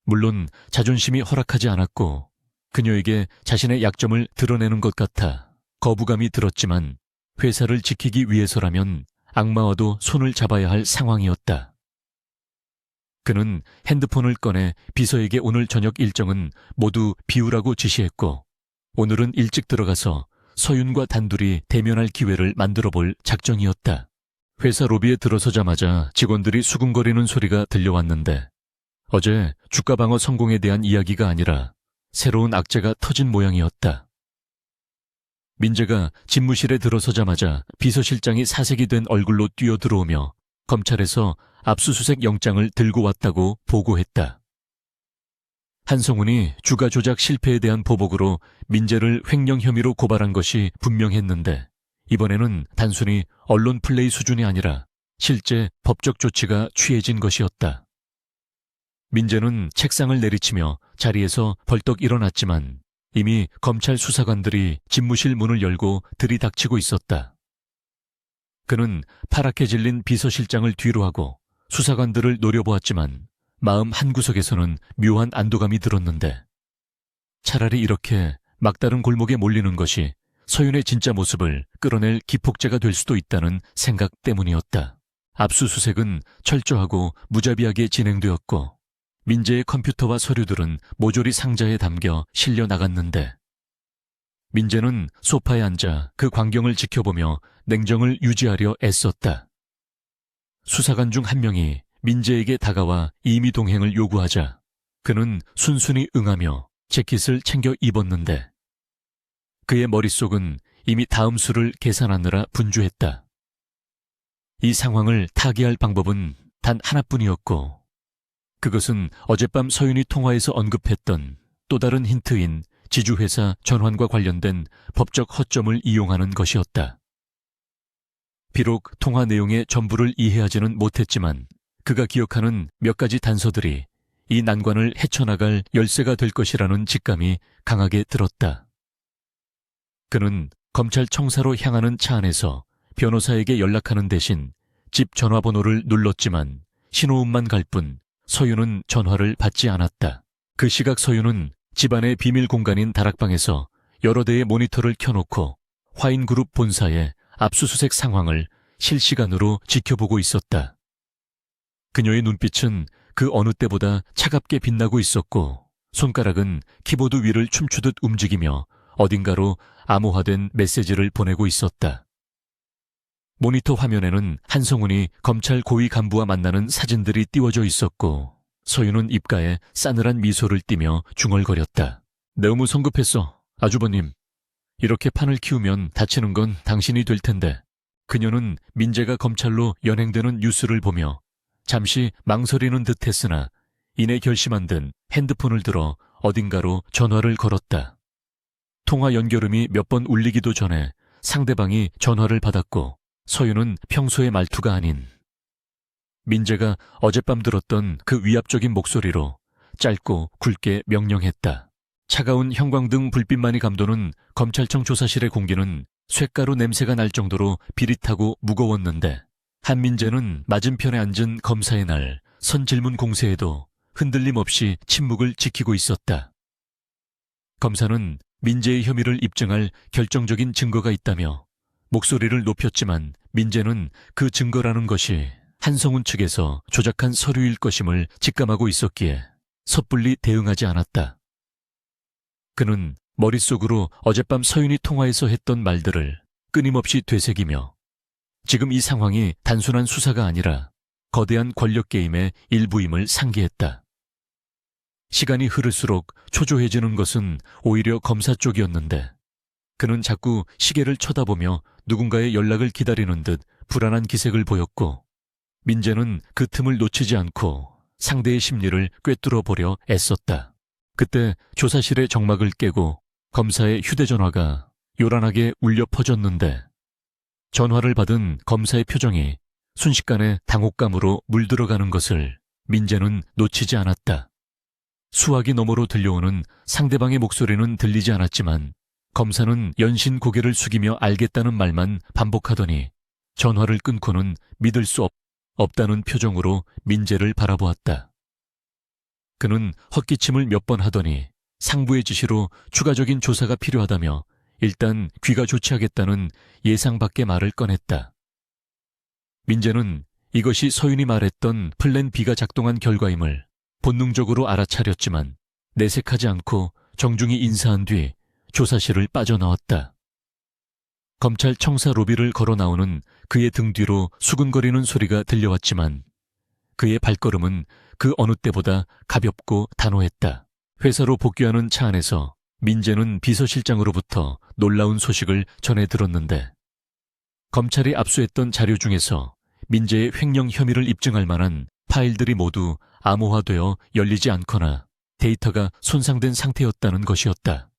Speaker 1: 물론 자존심이 허락하지 않았고 그녀에게 자신의 약점을 드러내는 것 같아 거부감이 들었지만 회사를 지키기 위해서라면 악마와도 손을 잡아야 할 상황이었다. 그는 핸드폰을 꺼내 비서에게 오늘 저녁 일정은 모두 비우라고 지시했고 오늘은 일찍 들어가서 서윤과 단둘이 대면할 기회를 만들어 볼 작정이었다. 회사 로비에 들어서자마자 직원들이 수군거리는 소리가 들려왔는데 어제 주가 방어 성공에 대한 이야기가 아니라 새로운 악재가 터진 모양이었다. 민재가 집무실에 들어서자마자 비서실장이 사색이 된 얼굴로 뛰어들어오며 검찰에서 압수수색 영장을 들고 왔다고 보고했다. 한성훈이 주가 조작 실패에 대한 보복으로 민재를 횡령 혐의로 고발한 것이 분명했는데 이번에는 단순히 언론 플레이 수준이 아니라 실제 법적 조치가 취해진 것이었다. 민재는 책상을 내리치며 자리에서 벌떡 일어났지만 이미 검찰 수사관들이 집무실 문을 열고 들이닥치고 있었다. 그는 파랗게 질린 비서실장을 뒤로하고 수사관들을 노려보았지만 마음 한구석에서는 묘한 안도감이 들었는데 차라리 이렇게 막다른 골목에 몰리는 것이 서윤의 진짜 모습을 끌어낼 기폭제가 될 수도 있다는 생각 때문이었다. 압수수색은 철저하고 무자비하게 진행되었고 민재의 컴퓨터와 서류들은 모조리 상자에 담겨 실려 나갔는데 민재는 소파에 앉아 그 광경을 지켜보며 냉정을 유지하려 애썼다. 수사관 중 한 명이 민재에게 다가와 임의 동행을 요구하자 그는 순순히 응하며 재킷을 챙겨 입었는데 그의 머릿속은 이미 다음 수를 계산하느라 분주했다. 이 상황을 타개할 방법은 단 하나뿐이었고 그것은 어젯밤 서윤이 통화에서 언급했던 또 다른 힌트인 지주회사 전환과 관련된 법적 허점을 이용하는 것이었다. 비록 통화 내용의 전부를 이해하지는 못했지만 그가 기억하는 몇 가지 단서들이 이 난관을 헤쳐나갈 열쇠가 될 것이라는 직감이 강하게 들었다. 그는 검찰청사로 향하는 차 안에서 변호사에게 연락하는 대신 집 전화번호를 눌렀지만 신호음만 갈 뿐 서윤은 전화를 받지 않았다. 그 시각 서윤은 집안의 비밀 공간인 다락방에서 여러 대의 모니터를 켜놓고 화인그룹 본사의 압수수색 상황을 실시간으로 지켜보고 있었다. 그녀의 눈빛은 그 어느 때보다 차갑게 빛나고 있었고 손가락은 키보드 위를 춤추듯 움직이며 어딘가로 암호화된 메시지를 보내고 있었다. 모니터 화면에는 한성훈이 검찰 고위 간부와 만나는 사진들이 띄워져 있었고 서윤은 입가에 싸늘한 미소를 띠며 중얼거렸다. 너무 성급했어, 아주버님. 이렇게 판을 키우면 다치는 건 당신이 될 텐데. 그녀는 민재가 검찰로 연행되는 뉴스를 보며 잠시 망설이는 듯 했으나 이내 결심한 듯 핸드폰을 들어 어딘가로 전화를 걸었다. 통화 연결음이 몇 번 울리기도 전에 상대방이 전화를 받았고 서윤은 평소의 말투가 아닌 민재가 어젯밤 들었던 그 위압적인 목소리로 짧고 굵게 명령했다. 차가운 형광등 불빛만이 감도는 검찰청 조사실의 공기는 쇳가루 냄새가 날 정도로 비릿하고 무거웠는데 한민재는 맞은편에 앉은 검사의 날 선질문 공세에도 흔들림 없이 침묵을 지키고 있었다. 검사는 민재의 혐의를 입증할 결정적인 증거가 있다며 목소리를 높였지만 민재는 그 증거라는 것이 한성훈 측에서 조작한 서류일 것임을 직감하고 있었기에 섣불리 대응하지 않았다. 그는 머릿속으로 어젯밤 서윤이 통화에서 했던 말들을 끊임없이 되새기며 지금 이 상황이 단순한 수사가 아니라 거대한 권력 게임의 일부임을 상기했다. 시간이 흐를수록 초조해지는 것은 오히려 검사 쪽이었는데 그는 자꾸 시계를 쳐다보며 누군가의 연락을 기다리는 듯 불안한 기색을 보였고 민재는 그 틈을 놓치지 않고 상대의 심리를 꿰뚫어 보려 애썼다. 그때 조사실의 정막을 깨고 검사의 휴대전화가 요란하게 울려 퍼졌는데 전화를 받은 검사의 표정이 순식간에 당혹감으로 물들어가는 것을 민재는 놓치지 않았다. 수화기 너머로 들려오는 상대방의 목소리는 들리지 않았지만 검사는 연신 고개를 숙이며 알겠다는 말만 반복하더니 전화를 끊고는 믿을 수 없다는 표정으로 민재를 바라보았다. 그는 헛기침을 몇 번 하더니 상부의 지시로 추가적인 조사가 필요하다며 일단 귀가 좋지 하겠다는 예상 밖의 말을 꺼냈다. 민재는 이것이 서윤이 말했던 플랜 B가 작동한 결과임을 본능적으로 알아차렸지만 내색하지 않고 정중히 인사한 뒤 조사실을 빠져나왔다. 검찰 청사 로비를 걸어 나오는 그의 등 뒤로 수근거리는 소리가 들려왔지만 그의 발걸음은 그 어느 때보다 가볍고 단호했다. 회사로 복귀하는 차 안에서 민재는 비서실장으로부터 놀라운 소식을 전해 들었는데 검찰이 압수했던 자료 중에서 민재의 횡령 혐의를 입증할 만한 파일들이 모두 암호화되어 열리지 않거나 데이터가 손상된 상태였다는 것이었다.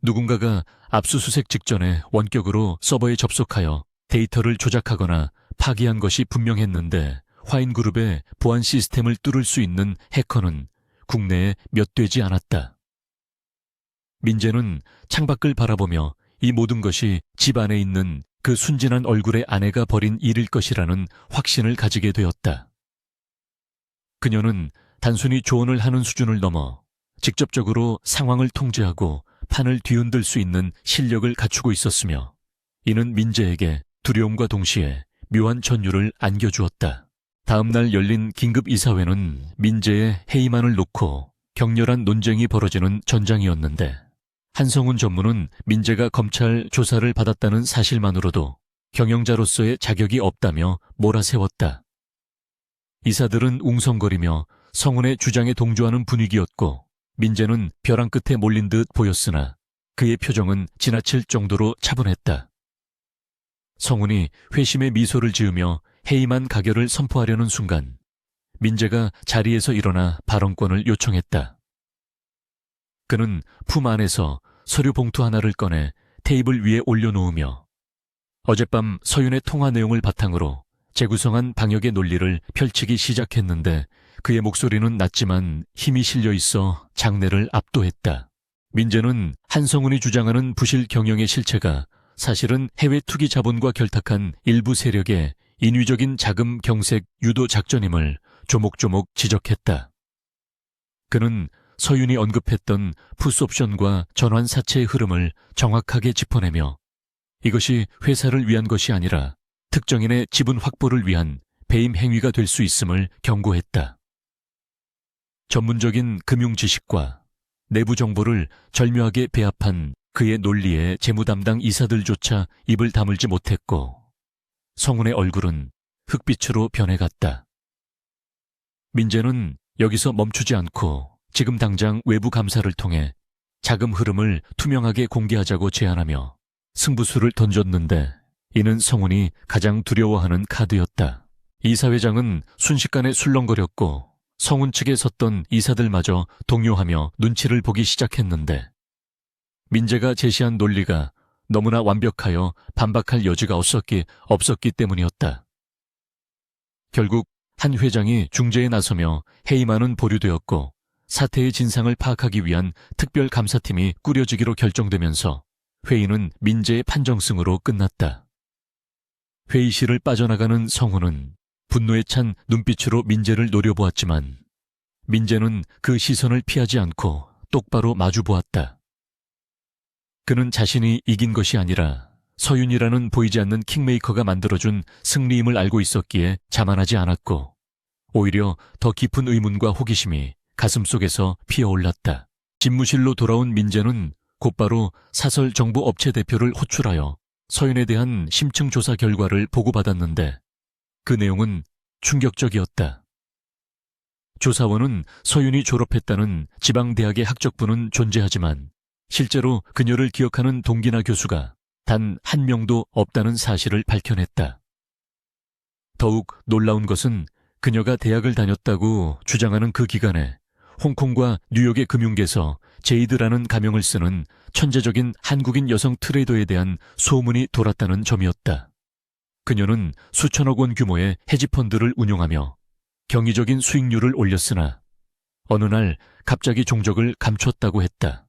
Speaker 1: 누군가가 압수수색 직전에 원격으로 서버에 접속하여 데이터를 조작하거나 파기한 것이 분명했는데 화인그룹의 보안 시스템을 뚫을 수 있는 해커는 국내에 몇 되지 않았다. 민재는 창밖을 바라보며 이 모든 것이 집 안에 있는 그 순진한 얼굴의 아내가 벌인 일일 것이라는 확신을 가지게 되었다. 그녀는 단순히 조언을 하는 수준을 넘어 직접적으로 상황을 통제하고 판을 뒤흔들 수 있는 실력을 갖추고 있었으며 이는 민재에게 두려움과 동시에 묘한 전율을 안겨주었다. 다음 날 열린 긴급 이사회는 민재의 해임안을 놓고 격렬한 논쟁이 벌어지는 전장이었는데 한성훈 전무는 민재가 검찰 조사를 받았다는 사실만으로도 경영자로서의 자격이 없다며 몰아세웠다. 이사들은 웅성거리며 성훈의 주장에 동조하는 분위기였고 민재는 벼랑 끝에 몰린 듯 보였으나 그의 표정은 지나칠 정도로 차분했다. 성훈이 회심의 미소를 지으며 해임안 가결을 선포하려는 순간 민재가 자리에서 일어나 발언권을 요청했다. 그는 품 안에서 서류 봉투 하나를 꺼내 테이블 위에 올려놓으며 어젯밤 서윤의 통화 내용을 바탕으로 재구성한 방역의 논리를 펼치기 시작했는데 그의 목소리는 낮지만 힘이 실려 있어 장내를 압도했다. 민재는 한성훈이 주장하는 부실 경영의 실체가 사실은 해외 투기 자본과 결탁한 일부 세력의 인위적인 자금 경색 유도 작전임을 조목조목 지적했다. 그는 서윤이 언급했던 풋옵션과 전환 사채의 흐름을 정확하게 짚어내며 이것이 회사를 위한 것이 아니라 특정인의 지분 확보를 위한 배임 행위가 될 수 있음을 경고했다. 전문적인 금융 지식과 내부 정보를 절묘하게 배합한 그의 논리에 재무담당 이사들조차 입을 다물지 못했고 성훈의 얼굴은 흑빛으로 변해갔다. 민재는 여기서 멈추지 않고 지금 당장 외부 감사를 통해 자금 흐름을 투명하게 공개하자고 제안하며 승부수를 던졌는데 이는 성훈이 가장 두려워하는 카드였다. 이사회장은 순식간에 술렁거렸고 성훈 측에 섰던 이사들마저 동요하며 눈치를 보기 시작했는데 민재가 제시한 논리가 너무나 완벽하여 반박할 여지가 없었기 때문이었다. 결국 한 회장이 중재에 나서며 해임안은 보류되었고 사태의 진상을 파악하기 위한 특별감사팀이 꾸려지기로 결정되면서 회의는 민재의 판정승으로 끝났다. 회의실을 빠져나가는 성훈은 분노에 찬 눈빛으로 민재를 노려보았지만 민재는 그 시선을 피하지 않고 똑바로 마주보았다. 그는 자신이 이긴 것이 아니라 서윤이라는 보이지 않는 킹메이커가 만들어준 승리임을 알고 있었기에 자만하지 않았고 오히려 더 깊은 의문과 호기심이 가슴속에서 피어올랐다. 집무실로 돌아온 민재는 곧바로 사설 정보 업체 대표를 호출하여 서윤에 대한 심층 조사 결과를 보고받았는데 그 내용은 충격적이었다. 조사원은 서윤이 졸업했다는 지방대학의 학적부는 존재하지만 실제로 그녀를 기억하는 동기나 교수가 단 한 명도 없다는 사실을 밝혀냈다. 더욱 놀라운 것은 그녀가 대학을 다녔다고 주장하는 그 기간에 홍콩과 뉴욕의 금융계에서 제이드라는 가명을 쓰는 천재적인 한국인 여성 트레이더에 대한 소문이 돌았다는 점이었다. 그녀는 수천억 원 규모의 헤지펀드를 운용하며 경이적인 수익률을 올렸으나 어느 날 갑자기 종적을 감췄다고 했다.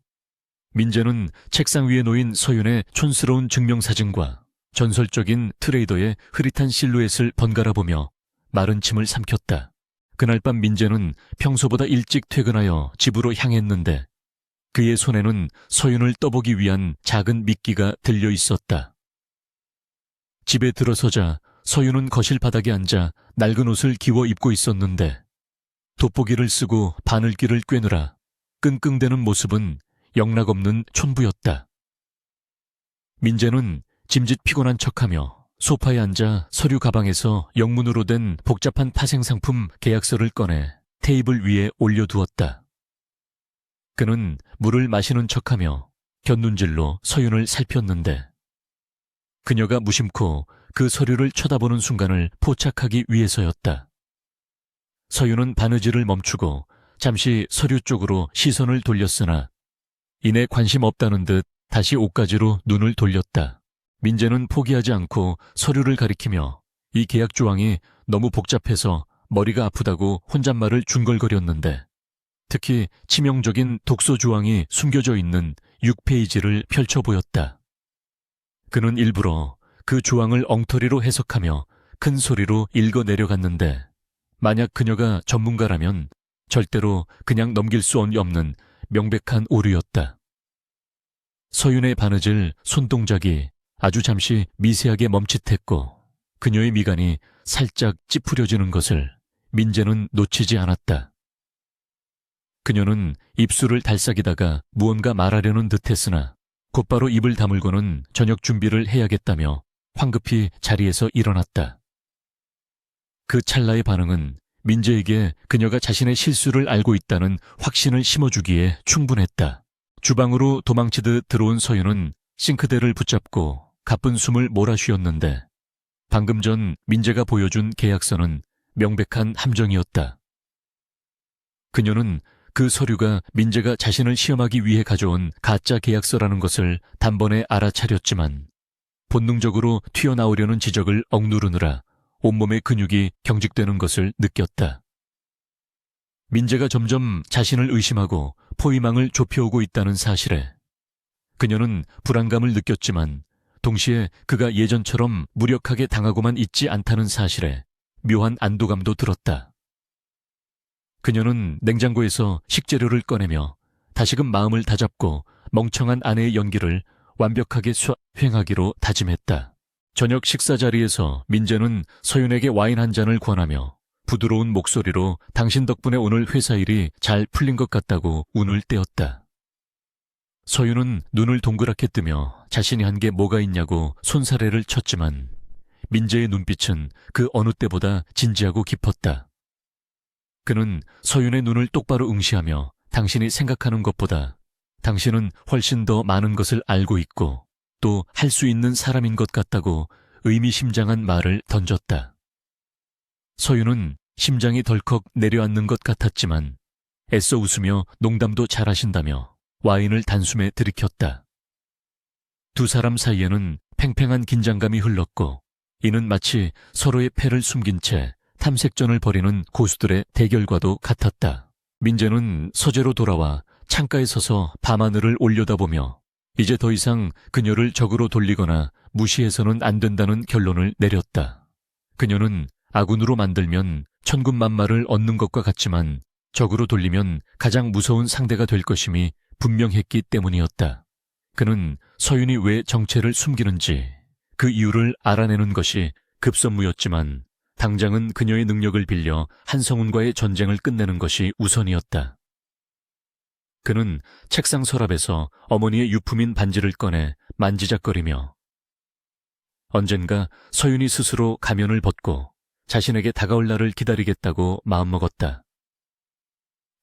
Speaker 1: 민재는 책상 위에 놓인 서윤의 촌스러운 증명사진과 전설적인 트레이더의 흐릿한 실루엣을 번갈아 보며 마른 침을 삼켰다. 그날 밤 민재는 평소보다 일찍 퇴근하여 집으로 향했는데 그의 손에는 서윤을 떠보기 위한 작은 미끼가 들려 있었다. 집에 들어서자 서윤은 거실 바닥에 앉아 낡은 옷을 기워 입고 있었는데 돋보기를 쓰고 바늘귀를 꿰느라 끙끙대는 모습은 영락없는 촌부였다. 민재는 짐짓 피곤한 척하며 소파에 앉아 서류 가방에서 영문으로 된 복잡한 파생상품 계약서를 꺼내 테이블 위에 올려두었다. 그는 물을 마시는 척하며 곁눈질로 서윤을 살폈는데 그녀가 무심코 그 서류를 쳐다보는 순간을 포착하기 위해서였다. 서윤은 바느질을 멈추고 잠시 서류 쪽으로 시선을 돌렸으나 이내 관심 없다는 듯 다시 옷가지로 눈을 돌렸다. 민재는 포기하지 않고 서류를 가리키며 이 계약 조항이 너무 복잡해서 머리가 아프다고 혼잣말을 중걸거렸는데 특히 치명적인 독소 조항이 숨겨져 있는 6페이지를 펼쳐 보였다. 그는 일부러 그 조항을 엉터리로 해석하며 큰 소리로 읽어 내려갔는데 만약 그녀가 전문가라면 절대로 그냥 넘길 수 없는 명백한 오류였다. 서윤의 바느질 손동작이 아주 잠시 미세하게 멈칫했고 그녀의 미간이 살짝 찌푸려지는 것을 민재는 놓치지 않았다. 그녀는 입술을 달싹이다가 무언가 말하려는 듯했으나 곧바로 입을 다물고는 저녁 준비를 해야겠다며 황급히 자리에서 일어났다. 그 찰나의 반응은 민재에게 그녀가 자신의 실수를 알고 있다는 확신을 심어주기에 충분했다. 주방으로 도망치듯 들어온 서윤은 싱크대를 붙잡고 가쁜 숨을 몰아쉬었는데 방금 전 민재가 보여준 계약서는 명백한 함정이었다. 그녀는 그 서류가 민재가 자신을 시험하기 위해 가져온 가짜 계약서라는 것을 단번에 알아차렸지만 본능적으로 튀어나오려는 지적을 억누르느라 온몸의 근육이 경직되는 것을 느꼈다. 민재가 점점 자신을 의심하고 포위망을 좁혀오고 있다는 사실에 그녀는 불안감을 느꼈지만 동시에 그가 예전처럼 무력하게 당하고만 있지 않다는 사실에 묘한 안도감도 들었다. 그녀는 냉장고에서 식재료를 꺼내며 다시금 마음을 다잡고 멍청한 아내의 연기를 완벽하게 수행하기로 다짐했다. 저녁 식사 자리에서 민재는 서윤에게 와인 한 잔을 권하며 부드러운 목소리로 당신 덕분에 오늘 회사 일이 잘 풀린 것 같다고 운을 떼었다. 서윤은 눈을 동그랗게 뜨며 자신이 한 게 뭐가 있냐고 손사래를 쳤지만 민재의 눈빛은 그 어느 때보다 진지하고 깊었다. 그는 서윤의 눈을 똑바로 응시하며 당신이 생각하는 것보다 당신은 훨씬 더 많은 것을 알고 있고 또 할 수 있는 사람인 것 같다고 의미심장한 말을 던졌다. 서윤은 심장이 덜컥 내려앉는 것 같았지만 애써 웃으며 농담도 잘하신다며 와인을 단숨에 들이켰다. 두 사람 사이에는 팽팽한 긴장감이 흘렀고 이는 마치 서로의 패를 숨긴 채 탐색전을 벌이는 고수들의 대결과도 같았다. 민재는 서재로 돌아와 창가에 서서 밤하늘을 올려다보며 이제 더 이상 그녀를 적으로 돌리거나 무시해서는 안 된다는 결론을 내렸다. 그녀는 아군으로 만들면 천군만마를 얻는 것과 같지만 적으로 돌리면 가장 무서운 상대가 될 것임이 분명했기 때문이었다. 그는 서윤이 왜 정체를 숨기는지 그 이유를 알아내는 것이 급선무였지만 당장은 그녀의 능력을 빌려 한성훈과의 전쟁을 끝내는 것이 우선이었다. 그는 책상 서랍에서 어머니의 유품인 반지를 꺼내 만지작거리며 언젠가 서윤이 스스로 가면을 벗고 자신에게 다가올 날을 기다리겠다고 마음먹었다.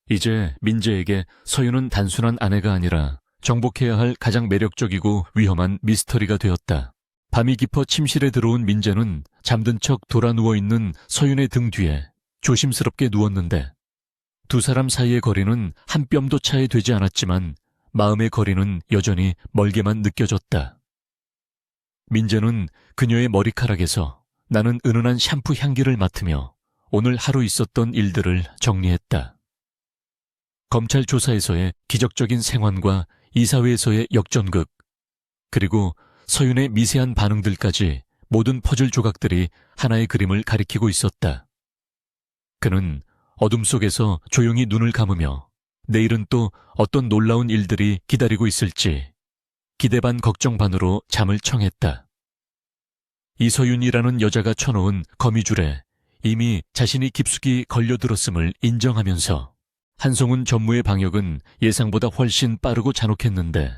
Speaker 1: 이제 민재에게 서윤은 단순한 아내가 아니라 정복해야 할 가장 매력적이고 위험한 미스터리가 되었다. 밤이 깊어 침실에 들어온 민재는 잠든 척 돌아 누워있는 서윤의 등 뒤에 조심스럽게 누웠는데 두 사람 사이의 거리는 한 뼘도 차이 되지 않았지만 마음의 거리는 여전히 멀게만 느껴졌다. 민재는 그녀의 머리카락에서 나는 은은한 샴푸 향기를 맡으며 오늘 하루 있었던 일들을 정리했다. 검찰 조사에서의 기적적인 생환과 이사회에서의 역전극, 그리고 서윤의 미세한 반응들까지 모든 퍼즐 조각들이 하나의 그림을 가리키고 있었다. 그는 어둠 속에서 조용히 눈을 감으며 내일은 또 어떤 놀라운 일들이 기다리고 있을지 기대 반 걱정 반으로 잠을 청했다. 이서윤이라는 여자가 쳐놓은 거미줄에 이미 자신이 깊숙이 걸려들었음을 인정하면서 한성훈 전무의 방역은 예상보다 훨씬 빠르고 잔혹했는데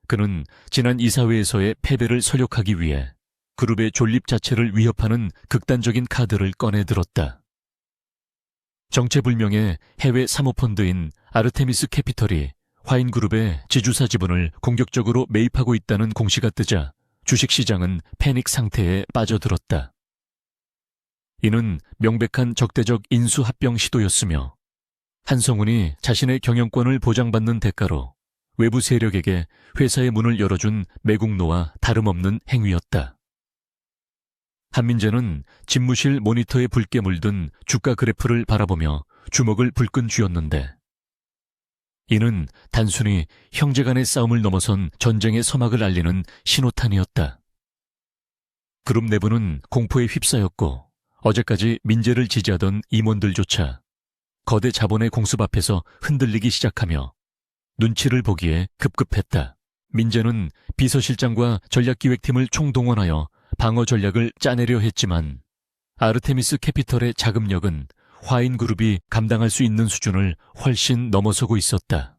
Speaker 1: 그는 지난 이사회에서의 패배를 설욕하기 위해 그룹의 존립 자체를 위협하는 극단적인 카드를 꺼내들었다. 정체불명의 해외 사모펀드인 아르테미스 캐피털이 화인그룹의 지주사 지분을 공격적으로 매입하고 있다는 공시가 뜨자 주식시장은 패닉 상태에 빠져들었다. 이는 명백한 적대적 인수합병 시도였으며 한성훈이 자신의 경영권을 보장받는 대가로 외부 세력에게 회사의 문을 열어준 매국노와 다름없는 행위였다. 한민재는 집무실 모니터에 붉게 물든 주가 그래프를 바라보며 주먹을 불끈 쥐었는데 이는 단순히 형제간의 싸움을 넘어선 전쟁의 서막을 알리는 신호탄이었다. 그룹 내부는 공포에 휩싸였고 어제까지 민재를 지지하던 임원들조차 거대 자본의 공습 앞에서 흔들리기 시작하며 눈치를 보기에 급급했다. 민재는 비서실장과 전략기획팀을 총동원하여 방어 전략을 짜내려 했지만 아르테미스 캐피털의 자금력은 화인그룹이 감당할 수 있는 수준을 훨씬 넘어서고 있었다.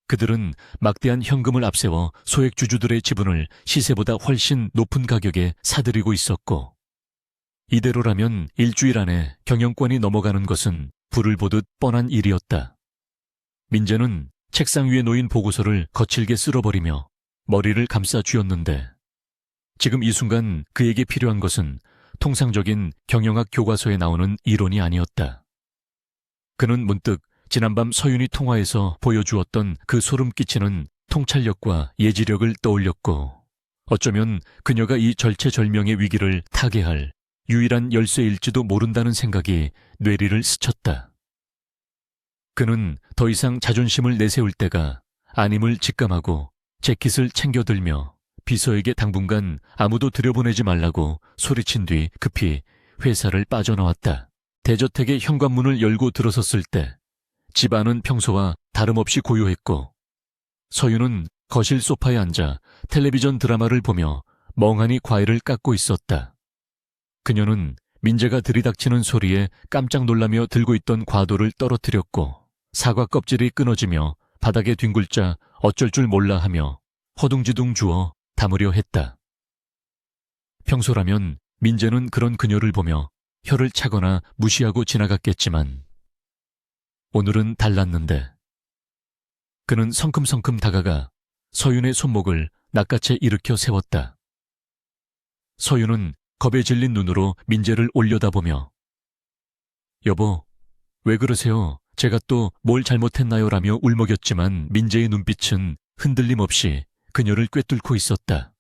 Speaker 1: 그들은 막대한 현금을 앞세워 소액주주들의 지분을 시세보다 훨씬 높은 가격에 사들이고 있었고 이대로라면 일주일 안에 경영권이 넘어가는 것은 불을 보듯 뻔한 일이었다. 민재는 책상 위에 놓인 보고서를 거칠게 쓸어버리며 머리를 감싸 쥐었는데 지금 이 순간 그에게 필요한 것은 통상적인 경영학 교과서에 나오는 이론이 아니었다. 그는 문득 지난밤 서윤이 통화에서 보여주었던 그 소름 끼치는 통찰력과 예지력을 떠올렸고 어쩌면 그녀가 이 절체절명의 위기를 타개할 유일한 열쇠일지도 모른다는 생각이 뇌리를 스쳤다. 그는 더 이상 자존심을 내세울 때가 아님을 직감하고 재킷을 챙겨들며 비서에게 당분간 아무도 들여보내지 말라고 소리친 뒤 급히 회사를 빠져나왔다. 대저택의 현관문을 열고 들어섰을 때 집안은 평소와 다름없이 고요했고 서윤은 거실 소파에 앉아 텔레비전 드라마를 보며 멍하니 과일을 깎고 있었다. 그녀는 민재가 들이닥치는 소리에 깜짝 놀라며 들고 있던 과도를 떨어뜨렸고 사과 껍질이 끊어지며 바닥에 뒹굴자 어쩔 줄 몰라 하며 허둥지둥 주워 담으려 했다. 평소라면 민재는 그런 그녀를 보며 혀를 차거나 무시하고 지나갔겠지만 오늘은 달랐는데 그는 성큼성큼 다가가 서윤의 손목을 낚아채 일으켜 세웠다. 서윤은 겁에 질린 눈으로 민재를 올려다보며 여보, 왜 그러세요? 제가 또 뭘 잘못했나요? 라며 울먹였지만 민재의 눈빛은 흔들림 없이 그녀를 꿰뚫고 있었다.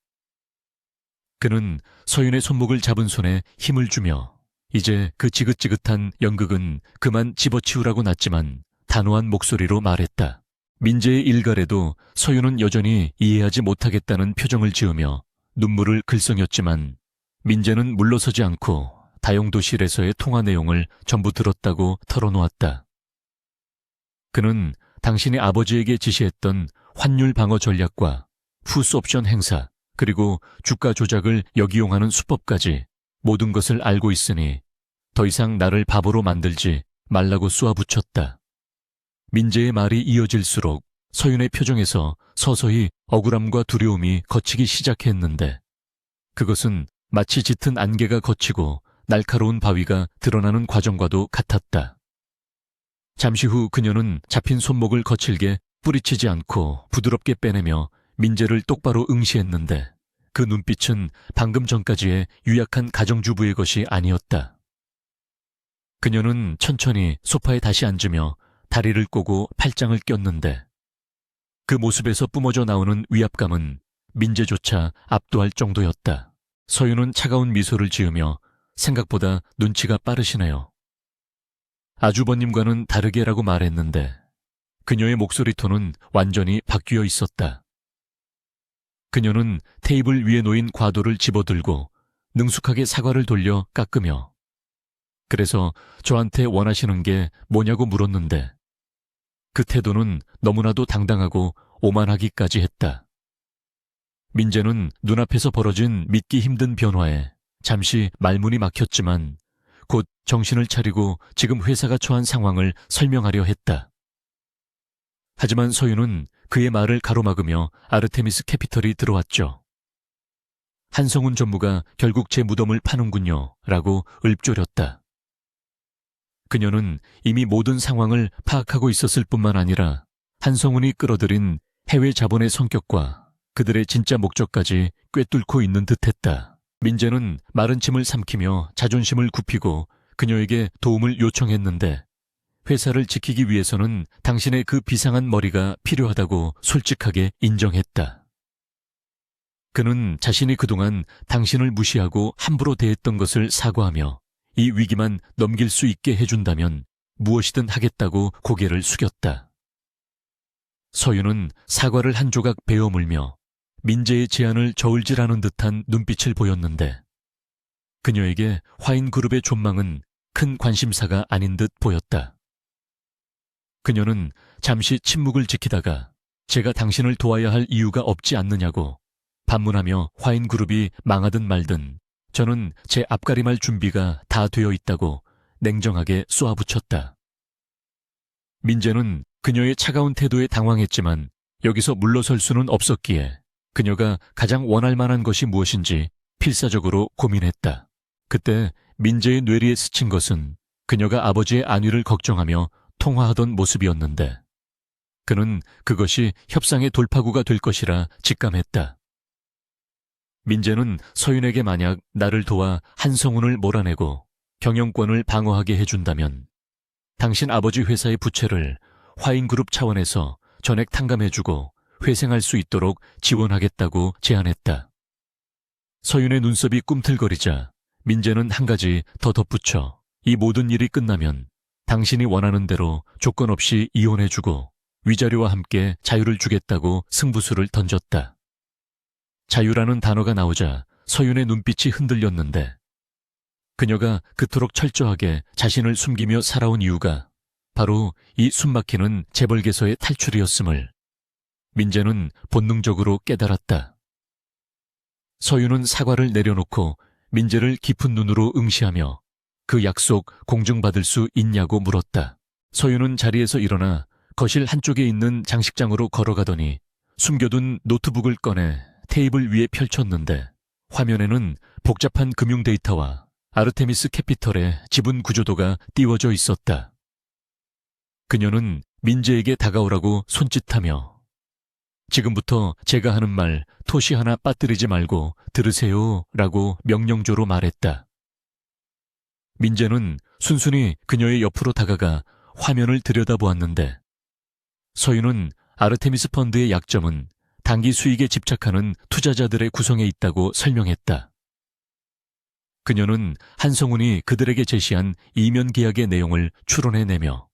Speaker 1: 그는 서윤의 손목을 잡은 손에 힘을 주며 이제 그 지긋지긋한 연극은 그만 집어치우라고 났지만 단호한 목소리로 말했다. 민재의 일갈에도 서윤은 여전히 이해하지 못하겠다는 표정을 지으며 눈물을 글썽였지만 민재는 물러서지 않고 다용도실에서의 통화 내용을 전부 들었다고 털어놓았다. 그는 당신이 아버지에게 지시했던 환율 방어 전략과 푸스 옵션 행사 그리고 주가 조작을 역이용하는 수법까지 모든 것을 알고 있으니 더 이상 나를 바보로 만들지 말라고 쏘아붙였다. 민재의 말이 이어질수록 서윤의 표정에서 서서히 억울함과 두려움이 걷히기 시작했는데 그것은 마치 짙은 안개가 걷히고 날카로운 바위가 드러나는 과정과도 같았다. 잠시 후 그녀는 잡힌 손목을 거칠게 뿌리치지 않고 부드럽게 빼내며 민재를 똑바로 응시했는데 그 눈빛은 방금 전까지의 유약한 가정주부의 것이 아니었다. 그녀는 천천히 소파에 다시 앉으며 다리를 꼬고 팔짱을 꼈는데 그 모습에서 뿜어져 나오는 위압감은 민재조차 압도할 정도였다. 서윤은 차가운 미소를 지으며 생각보다 눈치가 빠르시네요. 아주버님과는 다르게라고 말했는데 그녀의 목소리 톤은 완전히 바뀌어 있었다. 그녀는 테이블 위에 놓인 과도를 집어들고 능숙하게 사과를 돌려 깎으며 그래서 저한테 원하시는 게 뭐냐고 물었는데 그 태도는 너무나도 당당하고 오만하기까지 했다. 민재는 눈앞에서 벌어진 믿기 힘든 변화에 잠시 말문이 막혔지만 곧 정신을 차리고 지금 회사가 처한 상황을 설명하려 했다. 하지만 서윤은 그의 말을 가로막으며 아르테미스 캐피털이 들어왔죠. 한성훈 전무가 결국 제 무덤을 파는군요 라고 읊조렸다. 그녀는 이미 모든 상황을 파악하고 있었을 뿐만 아니라 한성훈이 끌어들인 해외 자본의 성격과 그들의 진짜 목적까지 꿰뚫고 있는 듯했다. 민재는 마른 침을 삼키며 자존심을 굽히고 그녀에게 도움을 요청했는데 회사를 지키기 위해서는 당신의 그 비상한 머리가 필요하다고 솔직하게 인정했다. 그는 자신이 그동안 당신을 무시하고 함부로 대했던 것을 사과하며 이 위기만 넘길 수 있게 해준다면 무엇이든 하겠다고 고개를 숙였다. 서윤은 사과를 한 조각 베어 물며 민재의 제안을 저울질하는 듯한 눈빛을 보였는데 그녀에게 화인그룹의 존망은 큰 관심사가 아닌 듯 보였다. 그녀는 잠시 침묵을 지키다가 제가 당신을 도와야 할 이유가 없지 않느냐고 반문하며 화인그룹이 망하든 말든 저는 제 앞가림할 준비가 다 되어 있다고 냉정하게 쏘아붙였다. 민재는 그녀의 차가운 태도에 당황했지만 여기서 물러설 수는 없었기에 그녀가 가장 원할 만한 것이 무엇인지 필사적으로 고민했다. 그때 민재의 뇌리에 스친 것은 그녀가 아버지의 안위를 걱정하며 통화하던 모습이었는데 그는 그것이 협상의 돌파구가 될 것이라 직감했다. 민재는 서윤에게 만약 나를 도와 한성훈을 몰아내고 경영권을 방어하게 해준다면 당신 아버지 회사의 부채를 화인그룹 차원에서 전액 탕감해주고 회생할 수 있도록 지원하겠다고 제안했다. 서윤의 눈썹이 꿈틀거리자 민재는 한 가지 더 덧붙여 이 모든 일이 끝나면 당신이 원하는 대로 조건 없이 이혼해주고 위자료와 함께 자유를 주겠다고 승부수를 던졌다. 자유라는 단어가 나오자 서윤의 눈빛이 흔들렸는데 그녀가 그토록 철저하게 자신을 숨기며 살아온 이유가 바로 이 숨막히는 재벌계서의 탈출이었음을 민재는 본능적으로 깨달았다. 서윤은 사과를 내려놓고 민재를 깊은 눈으로 응시하며 그 약속 공증받을 수 있냐고 물었다. 서윤은 자리에서 일어나 거실 한쪽에 있는 장식장으로 걸어가더니 숨겨둔 노트북을 꺼내 테이블 위에 펼쳤는데 화면에는 복잡한 금융 데이터와 아르테미스 캐피털의 지분 구조도가 띄워져 있었다. 그녀는 민재에게 다가오라고 손짓하며 지금부터 제가 하는 말 토시 하나 빠뜨리지 말고 들으세요 라고 명령조로 말했다. 민재는 순순히 그녀의 옆으로 다가가 화면을 들여다보았는데 서윤은 아르테미스 펀드의 약점은 단기 수익에 집착하는 투자자들의 구성에 있다고 설명했다. 그녀는 한성훈이 그들에게 제시한 이면 계약의 내용을 추론해내며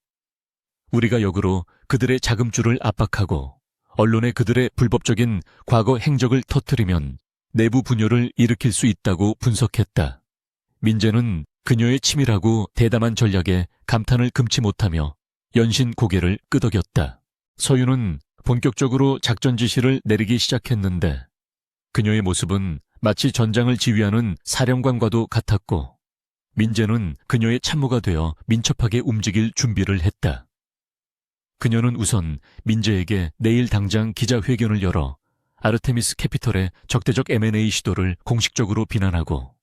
Speaker 1: 우리가 역으로 그들의 자금줄을 압박하고 언론에 그들의 불법적인 과거 행적을 터뜨리면 내부 분열을 일으킬 수 있다고 분석했다. 민재는 그녀의 치밀하고 대담한 전략에 감탄을 금치 못하며 연신 고개를 끄덕였다. 서윤은 본격적으로 작전 지시를 내리기 시작했는데 그녀의 모습은 마치 전장을 지휘하는 사령관과도 같았고 민재는 그녀의 참모가 되어 민첩하게 움직일 준비를 했다. 그녀는 우선 민재에게 내일 당장 기자회견을 열어 아르테미스 캐피털의 적대적 M&A 시도를 공식적으로 비난하고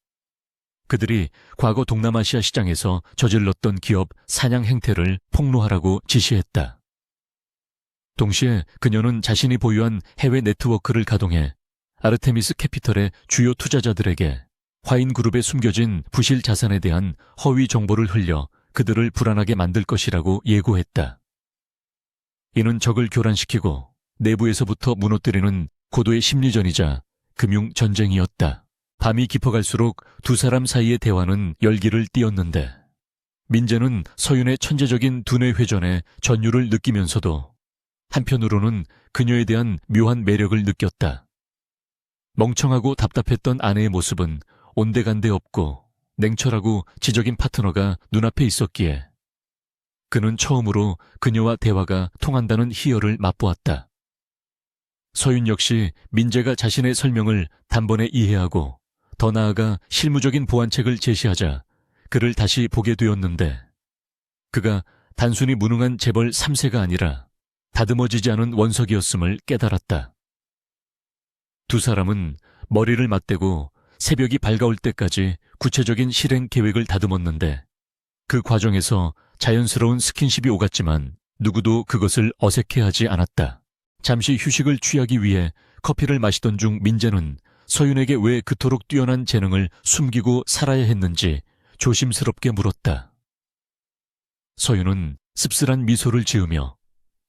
Speaker 1: 그들이 과거 동남아시아 시장에서 저질렀던 기업 사냥 행태를 폭로하라고 지시했다. 동시에 그녀는 자신이 보유한 해외 네트워크를 가동해 아르테미스 캐피털의 주요 투자자들에게 화인그룹에 숨겨진 부실 자산에 대한 허위 정보를 흘려 그들을 불안하게 만들 것이라고 예고했다. 이는 적을 교란시키고 내부에서부터 무너뜨리는 고도의 심리전이자 금융전쟁이었다. 밤이 깊어갈수록 두 사람 사이의 대화는 열기를 띠었는데 민재는 서윤의 천재적인 두뇌 회전에 전율을 느끼면서도 한편으로는 그녀에 대한 묘한 매력을 느꼈다. 멍청하고 답답했던 아내의 모습은 온데간데 없고 냉철하고 지적인 파트너가 눈앞에 있었기에 그는 처음으로 그녀와 대화가 통한다는 희열을 맛보았다. 서윤 역시 민재가 자신의 설명을 단번에 이해하고 더 나아가 실무적인 보완책을 제시하자 그를 다시 보게 되었는데 그가 단순히 무능한 재벌 3세가 아니라 다듬어지지 않은 원석이었음을 깨달았다. 두 사람은 머리를 맞대고 새벽이 밝아올 때까지 구체적인 실행 계획을 다듬었는데 그 과정에서 자연스러운 스킨십이 오갔지만 누구도 그것을 어색해하지 않았다. 잠시 휴식을 취하기 위해 커피를 마시던 중 민재는 서윤에게 왜 그토록 뛰어난 재능을 숨기고 살아야 했는지 조심스럽게 물었다. 서윤은 씁쓸한 미소를 지으며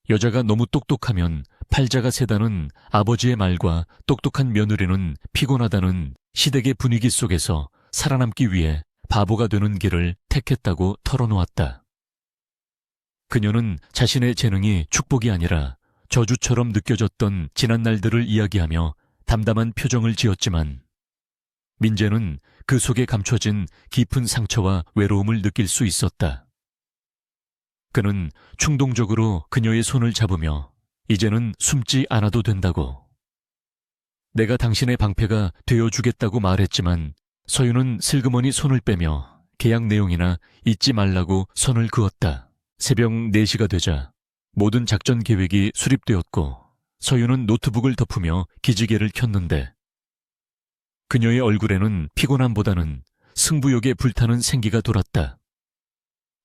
Speaker 1: 여자가 너무 똑똑하면 팔자가 세다는 아버지의 말과 똑똑한 며느리는 피곤하다는 시댁의 분위기 속에서 살아남기 위해 바보가 되는 길을 택했다고 털어놓았다. 그녀는 자신의 재능이 축복이 아니라 저주처럼 느껴졌던 지난 날들을 이야기하며 담담한 표정을 지었지만 민재는 그 속에 감춰진 깊은 상처와 외로움을 느낄 수 있었다. 그는 충동적으로 그녀의 손을 잡으며 이제는 숨지 않아도 된다고. 내가 당신의 방패가 되어주겠다고 말했지만 서윤은 슬그머니 손을 빼며 계약 내용이나 잊지 말라고 선을 그었다. 새벽 4시가 되자 모든 작전 계획이 수립되었고 서윤은 노트북을 덮으며 기지개를 켰는데 그녀의 얼굴에는 피곤함보다는 승부욕에 불타는 생기가 돌았다.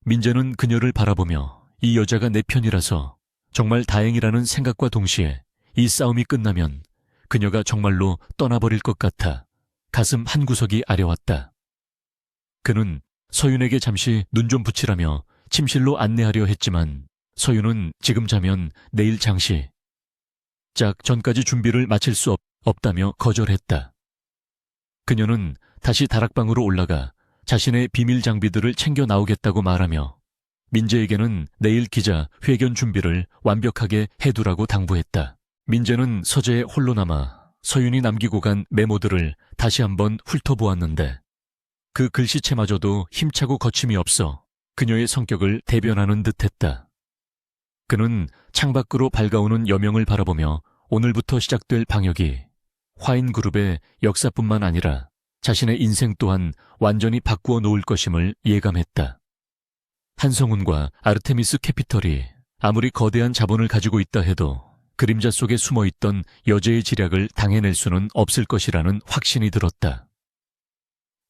Speaker 1: 민재는 그녀를 바라보며 이 여자가 내 편이라서 정말 다행이라는 생각과 동시에 이 싸움이 끝나면 그녀가 정말로 떠나버릴 것 같아 가슴 한구석이 아려왔다. 그는 서윤에게 잠시 눈 좀 붙이라며 침실로 안내하려 했지만 서윤은 지금 자면 내일 장시 짝 전까지 준비를 마칠 수 없다며 거절했다. 그녀는 다시 다락방으로 올라가 자신의 비밀 장비들을 챙겨 나오겠다고 말하며 민재에게는 내일 기자 회견 준비를 완벽하게 해두라고 당부했다. 민재는 서재에 홀로 남아 서윤이 남기고 간 메모들을 다시 한번 훑어보았는데 그 글씨체마저도 힘차고 거침이 없어 그녀의 성격을 대변하는 듯했다. 그는 창밖으로 밝아오는 여명을 바라보며 오늘부터 시작될 방역이 화인그룹의 역사뿐만 아니라 자신의 인생 또한 완전히 바꾸어 놓을 것임을 예감했다. 한성운과 아르테미스 캐피털이 아무리 거대한 자본을 가지고 있다 해도 그림자 속에 숨어있던 여제의 지략을 당해낼 수는 없을 것이라는 확신이 들었다.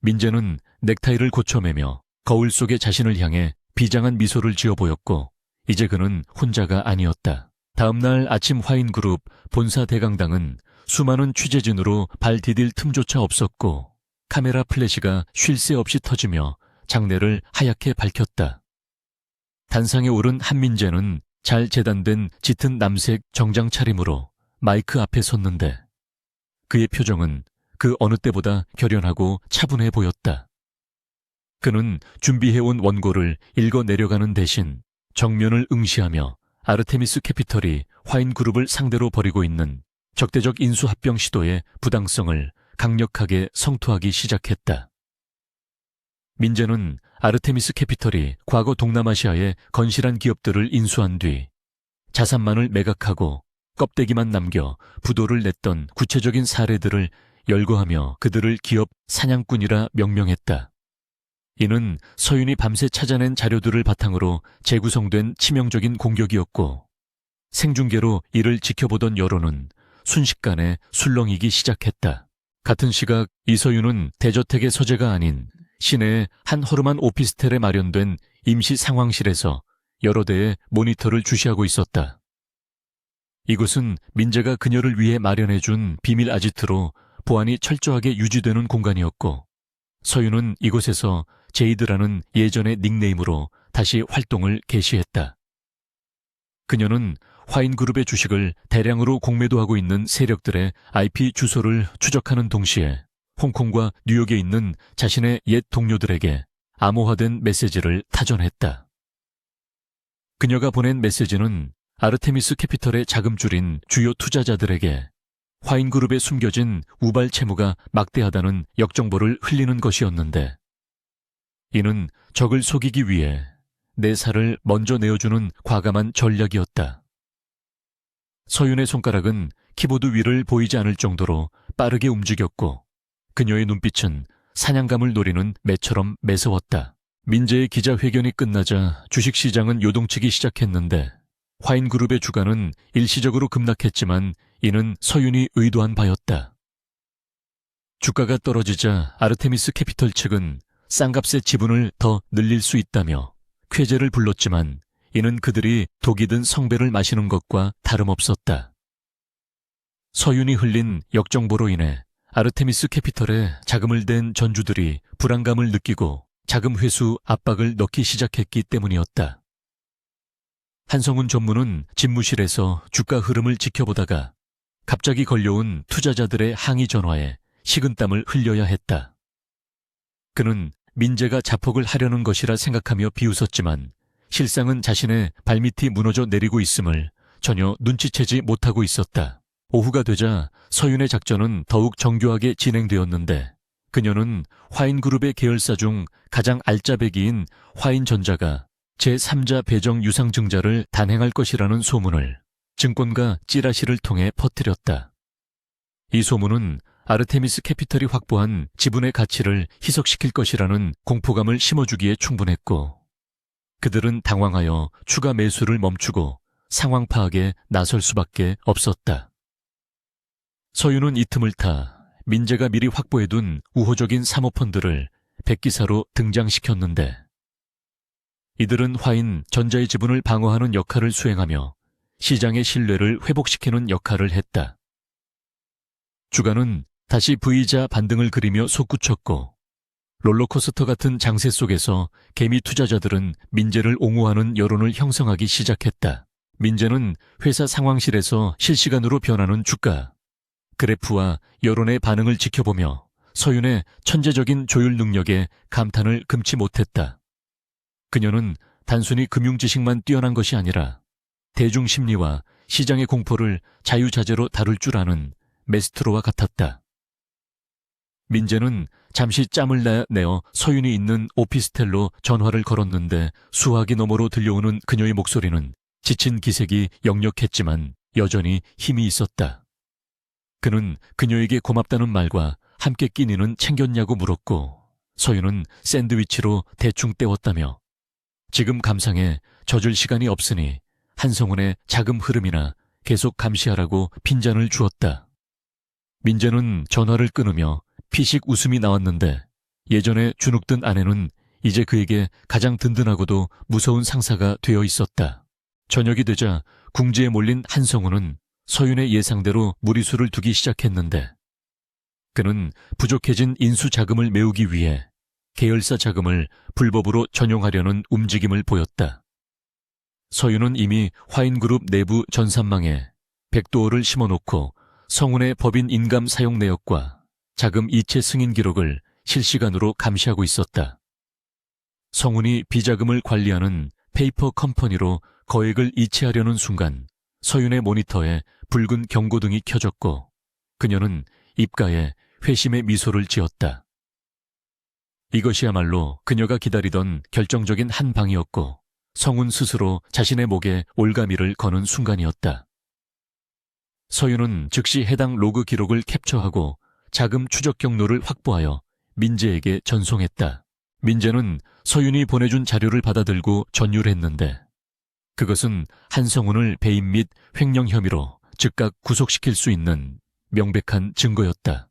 Speaker 1: 민재는 넥타이를 고쳐매며 거울 속의 자신을 향해 비장한 미소를 지어 보였고 이제 그는 혼자가 아니었다. 다음날 아침 화인그룹 본사 대강당은 수많은 취재진으로 발 디딜 틈조차 없었고 카메라 플래시가 쉴 새 없이 터지며 장내를 하얗게 밝혔다. 단상에 오른 한민재는 잘 재단된 짙은 남색 정장 차림으로 마이크 앞에 섰는데 그의 표정은 그 어느 때보다 결연하고 차분해 보였다. 그는 준비해온 원고를 읽어 내려가는 대신 정면을 응시하며 아르테미스 캐피털이 화인그룹을 상대로 벌이고 있는 적대적 인수합병 시도의 부당성을 강력하게 성토하기 시작했다. 민재는 아르테미스 캐피털이 과거 동남아시아의 건실한 기업들을 인수한 뒤 자산만을 매각하고 껍데기만 남겨 부도를 냈던 구체적인 사례들을 열거하며 그들을 기업 사냥꾼이라 명명했다. 이는 서윤이 밤새 찾아낸 자료들을 바탕으로 재구성된 치명적인 공격이었고 생중계로 이를 지켜보던 여론은 순식간에 술렁이기 시작했다. 같은 시각 이서윤은 대저택의 서재가 아닌 시내의 한 허름한 오피스텔에 마련된 임시 상황실에서 여러 대의 모니터를 주시하고 있었다. 이곳은 민재가 그녀를 위해 마련해준 비밀 아지트로 보안이 철저하게 유지되는 공간이었고 서윤은 이곳에서 제이드라는 예전의 닉네임으로 다시 활동을 개시했다. 그녀는 화인그룹의 주식을 대량으로 공매도하고 있는 세력들의 IP 주소를 추적하는 동시에 홍콩과 뉴욕에 있는 자신의 옛 동료들에게 암호화된 메시지를 타전했다. 그녀가 보낸 메시지는 아르테미스 캐피털의 자금줄인 주요 투자자들에게 화인그룹에 숨겨진 우발 채무가 막대하다는 역정보를 흘리는 것이었는데 이는 적을 속이기 위해 내 살을 먼저 내어주는 과감한 전략이었다. 서윤의 손가락은 키보드 위를 보이지 않을 정도로 빠르게 움직였고 그녀의 눈빛은 사냥감을 노리는 매처럼 매서웠다. 민재의 기자회견이 끝나자 주식시장은 요동치기 시작했는데 화인그룹의 주가는 일시적으로 급락했지만 이는 서윤이 의도한 바였다. 주가가 떨어지자 아르테미스 캐피털 측은 싼값의 지분을 더 늘릴 수 있다며 쾌재를 불렀지만 이는 그들이 독이 든 성배를 마시는 것과 다름없었다. 서윤이 흘린 역정보로 인해 아르테미스 캐피털에 자금을 댄 전주들이 불안감을 느끼고 자금 회수 압박을 넣기 시작했기 때문이었다. 한성운 전무는 집무실에서 주가 흐름을 지켜보다가 갑자기 걸려온 투자자들의 항의 전화에 식은땀을 흘려야 했다. 그는 민재가 자폭을 하려는 것이라 생각하며 비웃었지만 실상은 자신의 발밑이 무너져 내리고 있음을 전혀 눈치채지 못하고 있었다. 오후가 되자 서윤의 작전은 더욱 정교하게 진행되었는데 그녀는 화인그룹의 계열사 중 가장 알짜배기인 화인전자가 제3자 배정 유상증자를 단행할 것이라는 소문을 증권가 찌라시를 통해 퍼뜨렸다. 이 소문은 아르테미스 캐피털이 확보한 지분의 가치를 희석시킬 것이라는 공포감을 심어주기에 충분했고 그들은 당황하여 추가 매수를 멈추고 상황 파악에 나설 수밖에 없었다. 서윤은 이 틈을 타 민재가 미리 확보해둔 우호적인 사모펀드를 백기사로 등장시켰는데 이들은 화인 전자의 지분을 방어하는 역할을 수행하며 시장의 신뢰를 회복시키는 역할을 했다. 주가는 다시 V자 반등을 그리며 솟구쳤고 롤러코스터 같은 장세 속에서 개미 투자자들은 민재를 옹호하는 여론을 형성하기 시작했다. 민재는 회사 상황실에서 실시간으로 변하는 주가, 그래프와 여론의 반응을 지켜보며 서윤의 천재적인 조율 능력에 감탄을 금치 못했다. 그녀는 단순히 금융 지식만 뛰어난 것이 아니라 대중 심리와 시장의 공포를 자유자재로 다룰 줄 아는 메스트로와 같았다. 민재는 잠시 짬을 내어 서윤이 있는 오피스텔로 전화를 걸었는데 수화기 너머로 들려오는 그녀의 목소리는 지친 기색이 역력했지만 여전히 힘이 있었다. 그는 그녀에게 고맙다는 말과 함께 끼니는 챙겼냐고 물었고 서윤은 샌드위치로 대충 때웠다며 지금 감상에 젖을 시간이 없으니 한성훈의 자금 흐름이나 계속 감시하라고 핀잔을 주었다. 민재는 전화를 끊으며 피식 웃음이 나왔는데 예전에 주눅든 아내는 이제 그에게 가장 든든하고도 무서운 상사가 되어 있었다. 저녁이 되자 궁지에 몰린 한성훈은 서윤의 예상대로 무리수를 두기 시작했는데 그는 부족해진 인수 자금을 메우기 위해 계열사 자금을 불법으로 전용하려는 움직임을 보였다. 서윤은 이미 화인그룹 내부 전산망에 백도어를 심어놓고 성훈의 법인 인감 사용 내역과 자금 이체 승인 기록을 실시간으로 감시하고 있었다. 성훈이 비자금을 관리하는 페이퍼 컴퍼니로 거액을 이체하려는 순간 서윤의 모니터에 붉은 경고등이 켜졌고 그녀는 입가에 회심의 미소를 지었다. 이것이야말로 그녀가 기다리던 결정적인 한 방이었고 성훈 스스로 자신의 목에 올가미를 거는 순간이었다. 서윤은 즉시 해당 로그 기록을 캡처하고 자금 추적 경로를 확보하여 민재에게 전송했다. 민재는 서윤이 보내준 자료를 받아들고 전율했는데 그것은 한성훈을 배임 및 횡령 혐의로 즉각 구속시킬 수 있는 명백한 증거였다.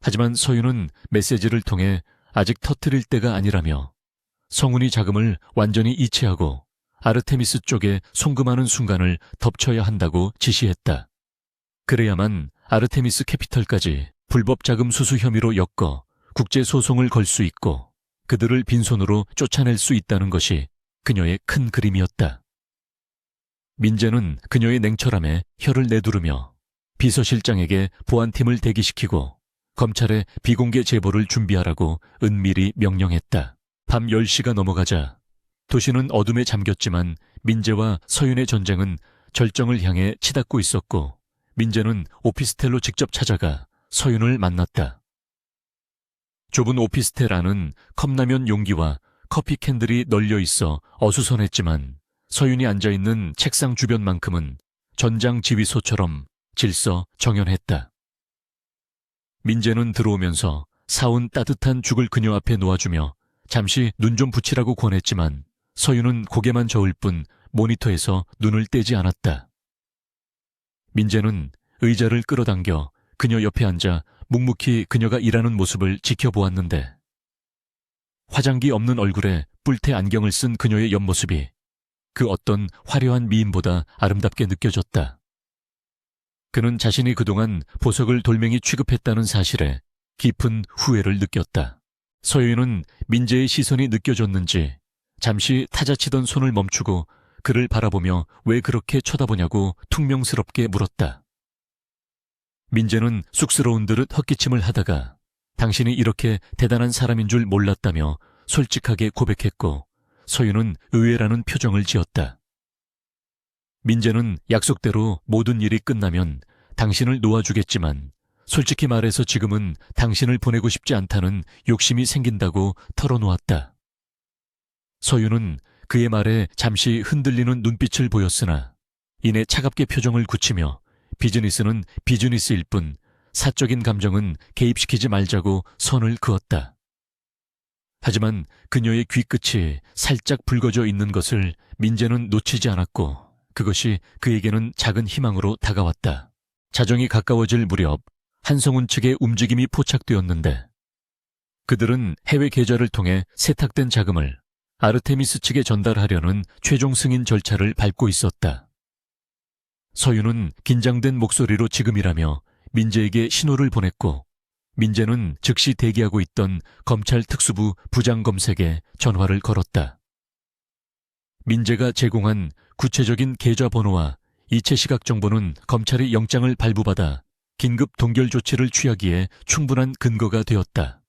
Speaker 1: 하지만 서윤은 메시지를 통해 아직 터뜨릴 때가 아니라며 성훈이 자금을 완전히 이체하고 아르테미스 쪽에 송금하는 순간을 덮쳐야 한다고 지시했다. 그래야만 아르테미스 캐피털까지 불법 자금 수수 혐의로 엮어 국제소송을 걸 수 있고 그들을 빈손으로 쫓아낼 수 있다는 것이 그녀의 큰 그림이었다. 민재는 그녀의 냉철함에 혀를 내두르며 비서실장에게 보안팀을 대기시키고 검찰에 비공개 제보를 준비하라고 은밀히 명령했다. 밤 10시가 넘어가자 도시는 어둠에 잠겼지만 민재와 서윤의 전쟁은 절정을 향해 치닫고 있었고 민재는 오피스텔로 직접 찾아가 서윤을 만났다. 좁은 오피스텔 안은 컵라면 용기와 커피 캔들이 널려 있어 어수선했지만 서윤이 앉아있는 책상 주변만큼은 전장지휘소처럼 질서 정연했다. 민재는 들어오면서 사온 따뜻한 죽을 그녀 앞에 놓아주며 잠시 눈 좀 붙이라고 권했지만 서윤은 고개만 저을 뿐 모니터에서 눈을 떼지 않았다. 민재는 의자를 끌어당겨 그녀 옆에 앉아 묵묵히 그녀가 일하는 모습을 지켜보았는데 화장기 없는 얼굴에 뿔테 안경을 쓴 그녀의 옆모습이 그 어떤 화려한 미인보다 아름답게 느껴졌다. 그는 자신이 그동안 보석을 돌멩이 취급했다는 사실에 깊은 후회를 느꼈다. 서윤은 민재의 시선이 느껴졌는지 잠시 타자치던 손을 멈추고 그를 바라보며 왜 그렇게 쳐다보냐고 퉁명스럽게 물었다. 민재는 쑥스러운 듯 헛기침을 하다가 당신이 이렇게 대단한 사람인 줄 몰랐다며 솔직하게 고백했고 서윤은 의외라는 표정을 지었다. 민재는 약속대로 모든 일이 끝나면 당신을 놓아주겠지만 솔직히 말해서 지금은 당신을 보내고 싶지 않다는 욕심이 생긴다고 털어놓았다. 서윤은 그의 말에 잠시 흔들리는 눈빛을 보였으나 이내 차갑게 표정을 굳히며 비즈니스는 비즈니스일 뿐 사적인 감정은 개입시키지 말자고 선을 그었다. 하지만 그녀의 귀끝이 살짝 붉어져 있는 것을 민재는 놓치지 않았고 그것이 그에게는 작은 희망으로 다가왔다. 자정이 가까워질 무렵 한성훈 측의 움직임이 포착되었는데 그들은 해외 계좌를 통해 세탁된 자금을 아르테미스 측에 전달하려는 최종 승인 절차를 밟고 있었다. 서윤은 긴장된 목소리로 지금이라며 민재에게 신호를 보냈고 민재는 즉시 대기하고 있던 검찰 특수부 부장검색에 전화를 걸었다. 민재가 제공한 구체적인 계좌번호와 이체 시각 정보는 검찰이 영장을 발부받아 긴급 동결 조치를 취하기에 충분한 근거가 되었다.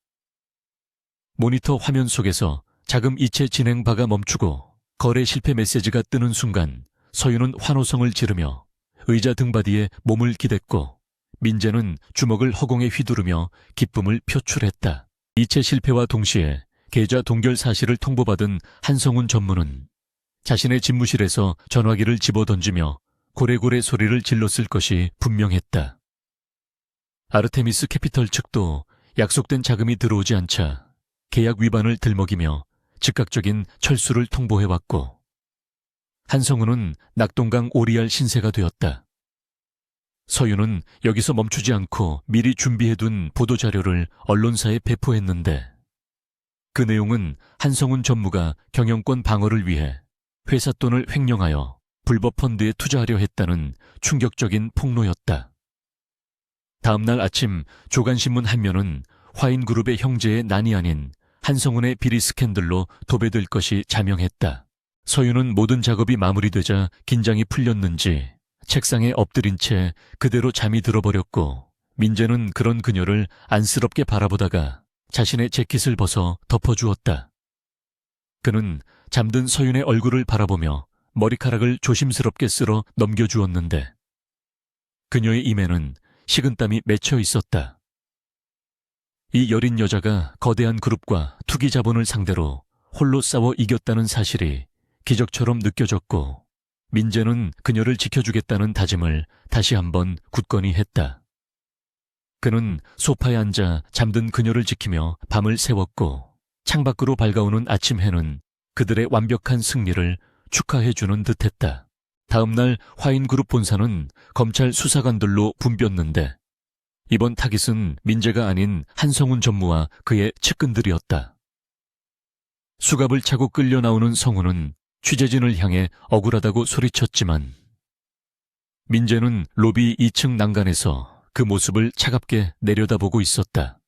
Speaker 1: 모니터 화면 속에서 자금 이체 진행 바가 멈추고 거래 실패 메시지가 뜨는 순간 서윤은 환호성을 지르며 의자 등받이에 몸을 기댔고 민재는 주먹을 허공에 휘두르며 기쁨을 표출했다. 이체 실패와 동시에 계좌 동결 사실을 통보받은 한성훈 전무는 자신의 집무실에서 전화기를 집어던지며 고래고래 소리를 질렀을 것이 분명했다. 아르테미스 캐피털 측도 약속된 자금이 들어오지 않자 계약 위반을 들먹이며 즉각적인 철수를 통보해왔고 한성훈은 낙동강 오리알 신세가 되었다. 서윤은 여기서 멈추지 않고 미리 준비해둔 보도자료를 언론사에 배포했는데 그 내용은 한성훈 전무가 경영권 방어를 위해 회사 돈을 횡령하여 불법 펀드에 투자하려 했다는 충격적인 폭로였다. 다음 날 아침 조간신문 한 면은 화인그룹의 형제의 난이 아닌 한성훈의 비리 스캔들로 도배될 것이 자명했다. 서윤은 모든 작업이 마무리되자 긴장이 풀렸는지 책상에 엎드린 채 그대로 잠이 들어버렸고 민재는 그런 그녀를 안쓰럽게 바라보다가 자신의 재킷을 벗어 덮어주었다. 그는 잠든 서윤의 얼굴을 바라보며 머리카락을 조심스럽게 쓸어 넘겨주었는데 그녀의 임에는 식은땀이 맺혀 있었다. 이 여린 여자가 거대한 그룹과 투기 자본을 상대로 홀로 싸워 이겼다는 사실이 기적처럼 느껴졌고 민재는 그녀를 지켜주겠다는 다짐을 다시 한번 굳건히 했다. 그는 소파에 앉아 잠든 그녀를 지키며 밤을 새웠고 창밖으로 밝아오는 아침 해는 그들의 완벽한 승리를 축하해주는 듯했다. 다음 날 화인그룹 본사는 검찰 수사관들로 붐볐는데 이번 타깃은 민재가 아닌 한성훈 전무와 그의 측근들이었다. 수갑을 차고 끌려 나오는 성훈은 취재진을 향해 억울하다고 소리쳤지만 민재는 로비 2층 난간에서 그 모습을 차갑게 내려다보고 있었다.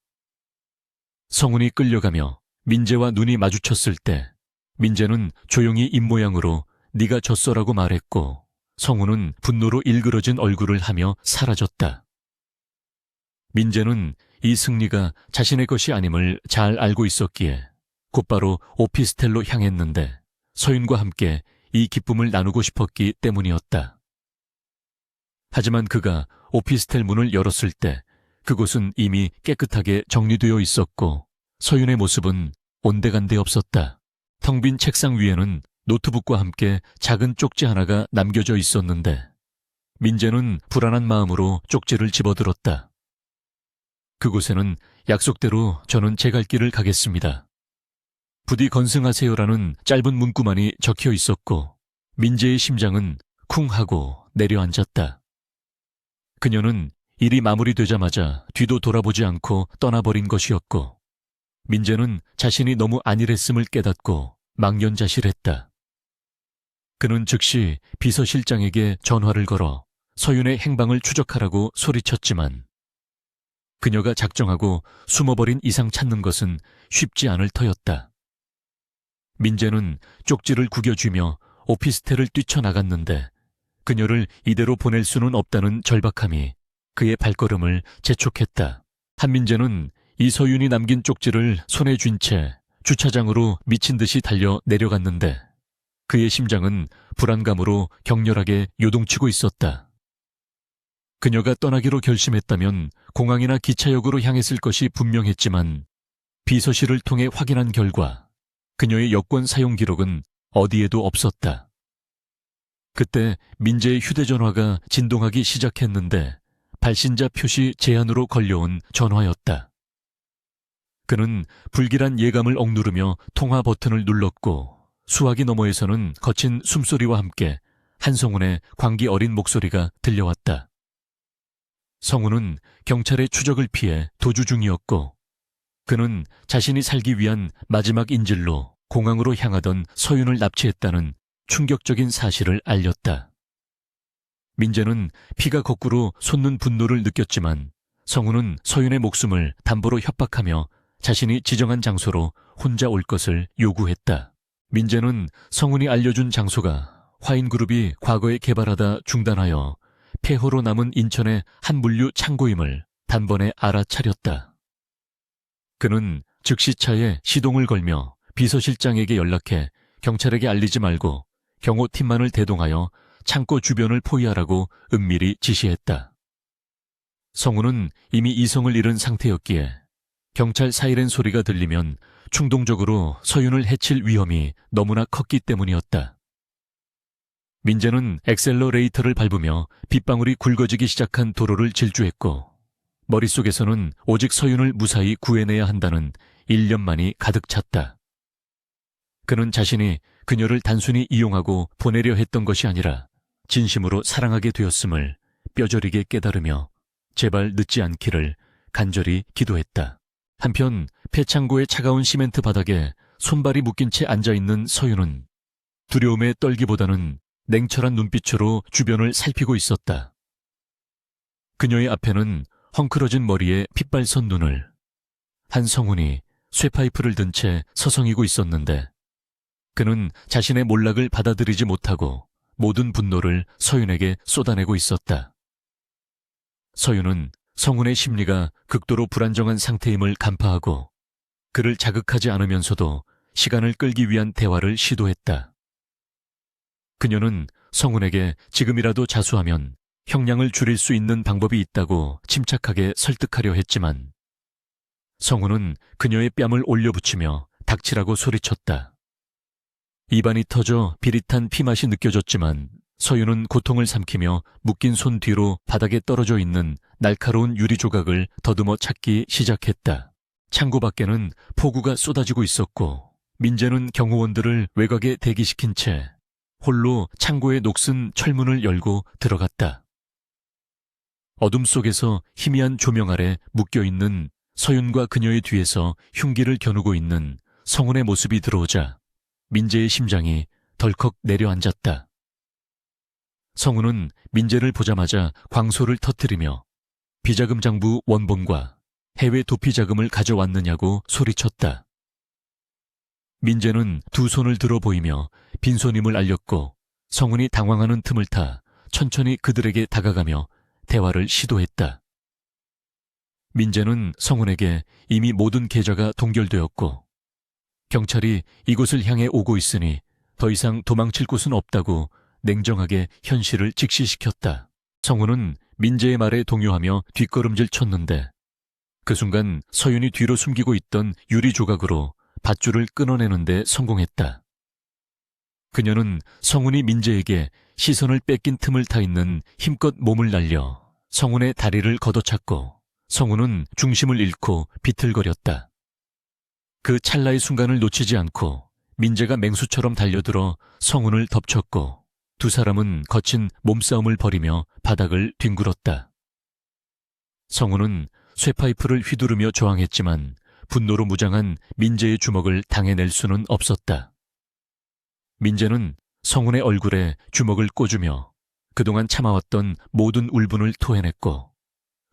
Speaker 1: 성훈이 끌려가며 민재와 눈이 마주쳤을 때 민재는 조용히 입모양으로 네가 졌어라고 말했고 성훈은 분노로 일그러진 얼굴을 하며 사라졌다. 민재는 이 승리가 자신의 것이 아님을 잘 알고 있었기에 곧바로 오피스텔로 향했는데 서윤과 함께 이 기쁨을 나누고 싶었기 때문이었다. 하지만 그가 오피스텔 문을 열었을 때 그곳은 이미 깨끗하게 정리되어 있었고 서윤의 모습은 온데간데 없었다. 텅 빈 책상 위에는 노트북과 함께 작은 쪽지 하나가 남겨져 있었는데 민재는 불안한 마음으로 쪽지를 집어들었다. 그곳에는 약속대로 저는 제 갈 길을 가겠습니다. 부디 건승하세요라는 짧은 문구만이 적혀 있었고 민재의 심장은 쿵 하고 내려앉았다. 그녀는 일이 마무리되자마자 뒤도 돌아보지 않고 떠나버린 것이었고 민재는 자신이 너무 안일했음을 깨닫고 망연자실했다. 그는 즉시 비서실장에게 전화를 걸어 서윤의 행방을 추적하라고 소리쳤지만 그녀가 작정하고 숨어버린 이상 찾는 것은 쉽지 않을 터였다. 민재는 쪽지를 구겨쥐며 오피스텔을 뛰쳐나갔는데 그녀를 이대로 보낼 수는 없다는 절박함이 그의 발걸음을 재촉했다. 한민재는 이서윤이 남긴 쪽지를 손에 쥔 채 주차장으로 미친 듯이 달려 내려갔는데 그의 심장은 불안감으로 격렬하게 요동치고 있었다. 그녀가 떠나기로 결심했다면 공항이나 기차역으로 향했을 것이 분명했지만 비서실을 통해 확인한 결과 그녀의 여권 사용 기록은 어디에도 없었다. 그때 민재의 휴대전화가 진동하기 시작했는데 발신자 표시 제한으로 걸려온 전화였다. 그는 불길한 예감을 억누르며 통화 버튼을 눌렀고 수화기 너머에서는 거친 숨소리와 함께 한성훈의 광기 어린 목소리가 들려왔다. 성훈은 경찰의 추적을 피해 도주 중이었고 그는 자신이 살기 위한 마지막 인질로 공항으로 향하던 서윤을 납치했다는 충격적인 사실을 알렸다. 민재는 피가 거꾸로 솟는 분노를 느꼈지만 성훈은 서윤의 목숨을 담보로 협박하며 자신이 지정한 장소로 혼자 올 것을 요구했다. 민재는 성훈이 알려준 장소가 화인그룹이 과거에 개발하다 중단하여 폐허로 남은 인천의 한 물류 창고임을 단번에 알아차렸다. 그는 즉시 차에 시동을 걸며 비서실장에게 연락해 경찰에게 알리지 말고 경호팀만을 대동하여 창고 주변을 포위하라고 은밀히 지시했다. 성우는 이미 이성을 잃은 상태였기에 경찰 사이렌 소리가 들리면 충동적으로 서윤을 해칠 위험이 너무나 컸기 때문이었다. 민재는 엑셀러레이터를 밟으며 빗방울이 굵어지기 시작한 도로를 질주했고 머릿속에서는 오직 서윤을 무사히 구해내야 한다는 일념만이 가득 찼다. 그는 자신이 그녀를 단순히 이용하고 보내려 했던 것이 아니라 진심으로 사랑하게 되었음을 뼈저리게 깨달으며 제발 늦지 않기를 간절히 기도했다. 한편 폐창고의 차가운 시멘트 바닥에 손발이 묶인 채 앉아있는 서윤은 두려움에 떨기보다는 냉철한 눈빛으로 주변을 살피고 있었다. 그녀의 앞에는 헝클어진 머리에 핏발선 눈을, 한 성운이 쇠파이프를 든 채 서성이고 있었는데 그는 자신의 몰락을 받아들이지 못하고 모든 분노를 서윤에게 쏟아내고 있었다. 서윤은 성운의 심리가 극도로 불안정한 상태임을 간파하고 그를 자극하지 않으면서도 시간을 끌기 위한 대화를 시도했다. 그녀는 성운에게 지금이라도 자수하면 형량을 줄일 수 있는 방법이 있다고 침착하게 설득하려 했지만 성운은 그녀의 뺨을 올려붙이며 닥치라고 소리쳤다. 입안이 터져 비릿한 피맛이 느껴졌지만 서윤은 고통을 삼키며 묶인 손 뒤로 바닥에 떨어져 있는 날카로운 유리 조각을 더듬어 찾기 시작했다. 창고 밖에는 폭우가 쏟아지고 있었고 민재는 경호원들을 외곽에 대기시킨 채 홀로 창고의 녹슨 철문을 열고 들어갔다. 어둠 속에서 희미한 조명 아래 묶여있는 서윤과 그녀의 뒤에서 흉기를 겨누고 있는 성운의 모습이 들어오자 민재의 심장이 덜컥 내려앉았다. 성운은 민재를 보자마자 광소를 터뜨리며 비자금 장부 원본과 해외 도피 자금을 가져왔느냐고 소리쳤다. 민재는 두 손을 들어 보이며 빈손임을 알렸고 성운이 당황하는 틈을 타 천천히 그들에게 다가가며 대화를 시도했다. 민재는 성운에게 이미 모든 계좌가 동결되었고 경찰이 이곳을 향해 오고 있으니 더 이상 도망칠 곳은 없다고 냉정하게 현실을 직시시켰다. 성운은 민재의 말에 동요하며 뒷걸음질 쳤는데 그 순간 서윤이 뒤로 숨기고 있던 유리 조각으로 밧줄을 끊어내는데 성공했다. 그녀는 성운이 민재에게 시선을 뺏긴 틈을 타 있는 힘껏 몸을 날려 성운의 다리를 걷어찼고 성운은 중심을 잃고 비틀거렸다. 그 찰나의 순간을 놓치지 않고 민재가 맹수처럼 달려들어 성운을 덮쳤고 두 사람은 거친 몸싸움을 벌이며 바닥을 뒹굴었다. 성운은 쇠파이프를 휘두르며 저항했지만 분노로 무장한 민재의 주먹을 당해낼 수는 없었다. 민재는 성운의 얼굴에 주먹을 꽂으며 그동안 참아왔던 모든 울분을 토해냈고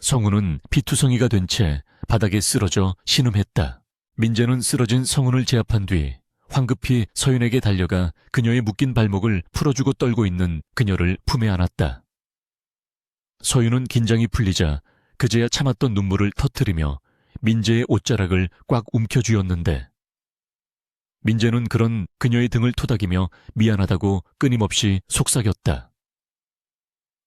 Speaker 1: 성운은 피투성이가 된 채 바닥에 쓰러져 신음했다. 민재는 쓰러진 성운을 제압한 뒤 황급히 서윤에게 달려가 그녀의 묶인 발목을 풀어주고 떨고 있는 그녀를 품에 안았다. 서윤은 긴장이 풀리자 그제야 참았던 눈물을 터뜨리며 민재의 옷자락을 꽉 움켜쥐었는데 민재는 그런 그녀의 등을 토닥이며 미안하다고 끊임없이 속삭였다.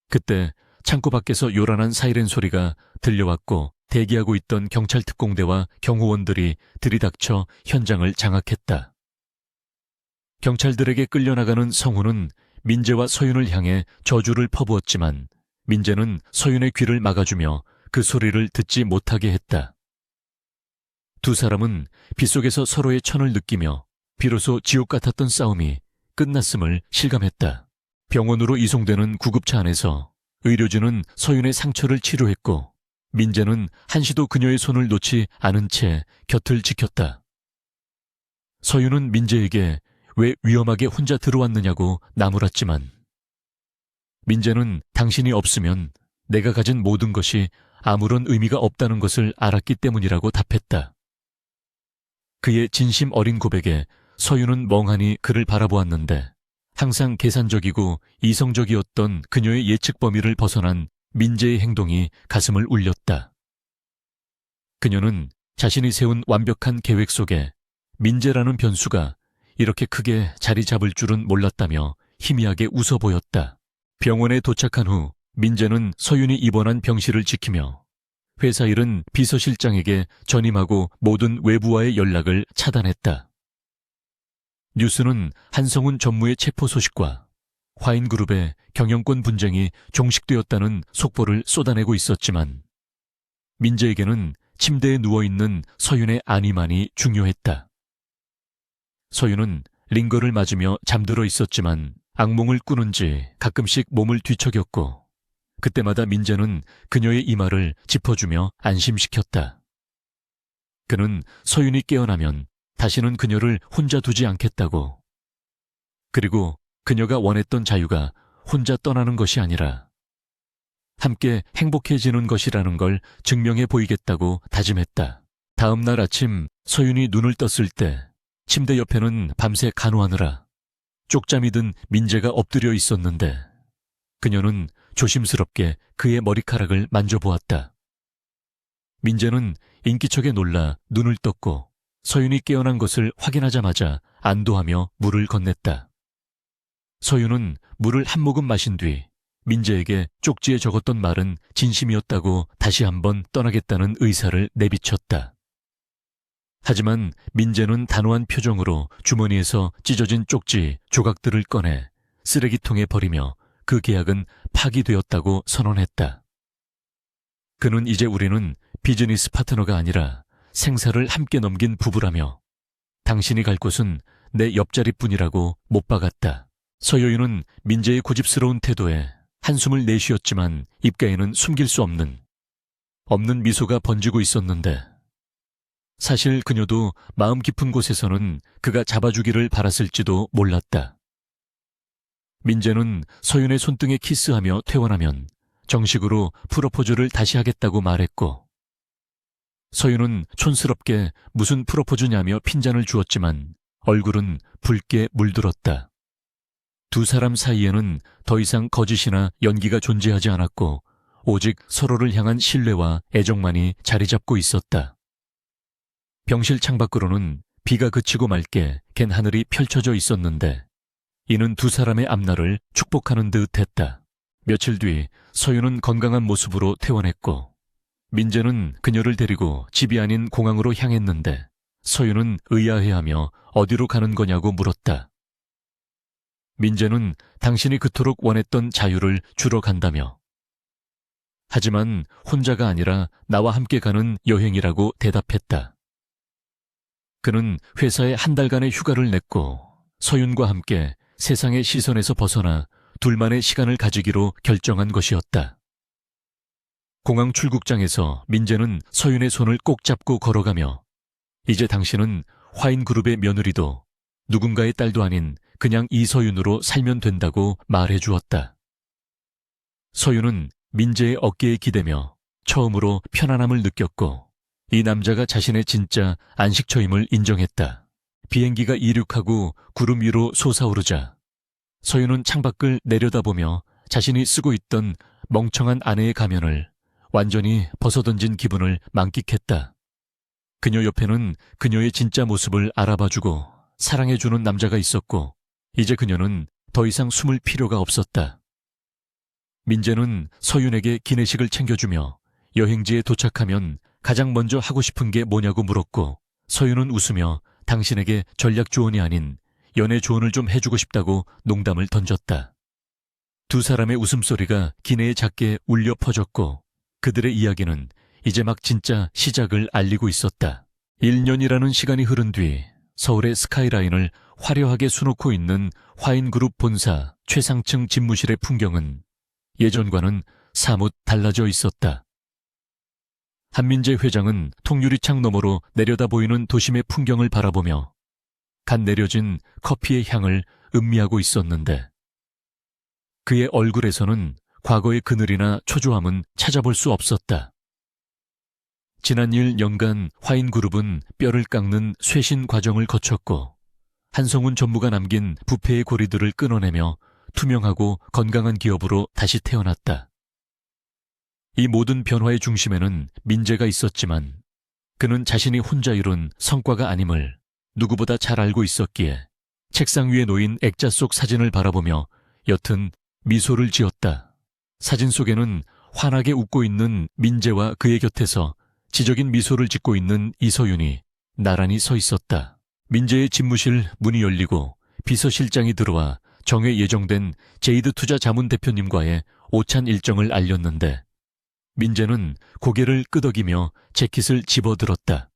Speaker 1: 그때 창고 밖에서 요란한 사이렌 소리가 들려왔고 대기하고 있던 경찰 특공대와 경호원들이 들이닥쳐 현장을 장악했다. 경찰들에게 끌려나가는 성우는 민재와 서윤을 향해 저주를 퍼부었지만 민재는 서윤의 귀를 막아주며 그 소리를 듣지 못하게 했다. 두 사람은 빗속에서 서로의 천을 느끼며 비로소 지옥 같았던 싸움이 끝났음을 실감했다. 병원으로 이송되는 구급차 안에서 의료진은 서윤의 상처를 치료했고 민재는 한시도 그녀의 손을 놓지 않은 채 곁을 지켰다. 서윤은 민재에게 왜 위험하게 혼자 들어왔느냐고 나무랐지만 민재는 당신이 없으면 내가 가진 모든 것이 아무런 의미가 없다는 것을 알았기 때문이라고 답했다. 그의 진심 어린 고백에 서윤은 멍하니 그를 바라보았는데 항상 계산적이고 이성적이었던 그녀의 예측 범위를 벗어난 민재의 행동이 가슴을 울렸다. 그녀는 자신이 세운 완벽한 계획 속에 민재라는 변수가 이렇게 크게 자리 잡을 줄은 몰랐다며 희미하게 웃어 보였다. 병원에 도착한 후 민재는 서윤이 입원한 병실을 지키며 회사 일은 비서실장에게 전임하고 모든 외부와의 연락을 차단했다. 뉴스는 한성훈 전무의 체포 소식과 화인그룹의 경영권 분쟁이 종식되었다는 속보를 쏟아내고 있었지만 민재에게는 침대에 누워있는 서윤의 안위만이 중요했다. 서윤은 링거를 맞으며 잠들어 있었지만 악몽을 꾸는지 가끔씩 몸을 뒤척였고 그때마다 민재는 그녀의 이마를 짚어주며 안심시켰다. 그는 서윤이 깨어나면 다시는 그녀를 혼자 두지 않겠다고. 그리고 그녀가 원했던 자유가 혼자 떠나는 것이 아니라 함께 행복해지는 것이라는 걸 증명해 보이겠다고 다짐했다. 다음 날 아침 서윤이 눈을 떴을 때 침대 옆에는 밤새 간호하느라 쪽잠이 든 민재가 엎드려 있었는데 그녀는 조심스럽게 그의 머리카락을 만져보았다. 민재는 인기척에 놀라 눈을 떴고 서윤이 깨어난 것을 확인하자마자 안도하며 물을 건넸다. 서윤은 물을 한 모금 마신 뒤 민재에게 쪽지에 적었던 말은 진심이었다고 다시 한번 떠나겠다는 의사를 내비쳤다. 하지만 민재는 단호한 표정으로 주머니에서 찢어진 쪽지 조각들을 꺼내 쓰레기통에 버리며 그 계약은 파기되었다고 선언했다. 그는 이제 우리는 비즈니스 파트너가 아니라 생사를 함께 넘긴 부부라며 당신이 갈 곳은 내 옆자리뿐이라고 못 박았다. 서여윤은 민재의 고집스러운 태도에 한숨을 내쉬었지만 입가에는 숨길 수 없는 미소가 번지고 있었는데 사실 그녀도 마음 깊은 곳에서는 그가 잡아주기를 바랐을지도 몰랐다. 민재는 서윤의 손등에 키스하며 퇴원하면 정식으로 프로포즈를 다시 하겠다고 말했고 서윤은 촌스럽게 무슨 프로포즈냐며 핀잔을 주었지만 얼굴은 붉게 물들었다. 두 사람 사이에는 더 이상 거짓이나 연기가 존재하지 않았고 오직 서로를 향한 신뢰와 애정만이 자리 잡고 있었다. 병실 창밖으로는 비가 그치고 맑게 갠 하늘이 펼쳐져 있었는데 이는 두 사람의 앞날을 축복하는 듯 했다. 며칠 뒤 서윤은 건강한 모습으로 퇴원했고 민재는 그녀를 데리고 집이 아닌 공항으로 향했는데 서윤은 의아해하며 어디로 가는 거냐고 물었다. 민재는 당신이 그토록 원했던 자유를 주러 간다며 하지만 혼자가 아니라 나와 함께 가는 여행이라고 대답했다. 그는 회사에 한 달간의 휴가를 냈고 서윤과 함께 세상의 시선에서 벗어나 둘만의 시간을 가지기로 결정한 것이었다. 공항 출국장에서 민재는 서윤의 손을 꼭 잡고 걸어가며 이제 당신은 화인그룹의 며느리도 누군가의 딸도 아닌 그냥 이서윤으로 살면 된다고 말해주었다. 서윤은 민재의 어깨에 기대며 처음으로 편안함을 느꼈고 이 남자가 자신의 진짜 안식처임을 인정했다. 비행기가 이륙하고 구름 위로 솟아오르자 서윤은 창밖을 내려다보며 자신이 쓰고 있던 멍청한 아내의 가면을 완전히 벗어던진 기분을 만끽했다. 그녀 옆에는 그녀의 진짜 모습을 알아봐주고 사랑해주는 남자가 있었고 이제 그녀는 더 이상 숨을 필요가 없었다. 민재는 서윤에게 기내식을 챙겨주며 여행지에 도착하면 가장 먼저 하고 싶은 게 뭐냐고 물었고 서윤은 웃으며 당신에게 전략 조언이 아닌 연애 조언을 좀 해주고 싶다고 농담을 던졌다. 두 사람의 웃음소리가 기내에 작게 울려 퍼졌고 그들의 이야기는 이제 막 진짜 시작을 알리고 있었다. 1년이라는 시간이 흐른 뒤 서울의 스카이라인을 화려하게 수놓고 있는 화인그룹 본사 최상층 집무실의 풍경은 예전과는 사뭇 달라져 있었다. 한민재 회장은 통유리창 너머로 내려다 보이는 도심의 풍경을 바라보며 간 내려진 커피의 향을 음미하고 있었는데 그의 얼굴에서는 과거의 그늘이나 초조함은 찾아볼 수 없었다. 지난 1년간 화인그룹은 뼈를 깎는 쇄신 과정을 거쳤고 한성훈 전무가 남긴 부패의 고리들을 끊어내며 투명하고 건강한 기업으로 다시 태어났다. 이 모든 변화의 중심에는 민재가 있었지만 그는 자신이 혼자 이룬 성과가 아님을 누구보다 잘 알고 있었기에 책상 위에 놓인 액자 속 사진을 바라보며 옅은 미소를 지었다. 사진 속에는 환하게 웃고 있는 민재와 그의 곁에서 지적인 미소를 짓고 있는 이서윤이 나란히 서 있었다. 민재의 집무실 문이 열리고 비서실장이 들어와 정회 예정된 제이드 투자 자문 대표님과의 오찬 일정을 알렸는데 민재는 고개를 끄덕이며 재킷을 집어들었다.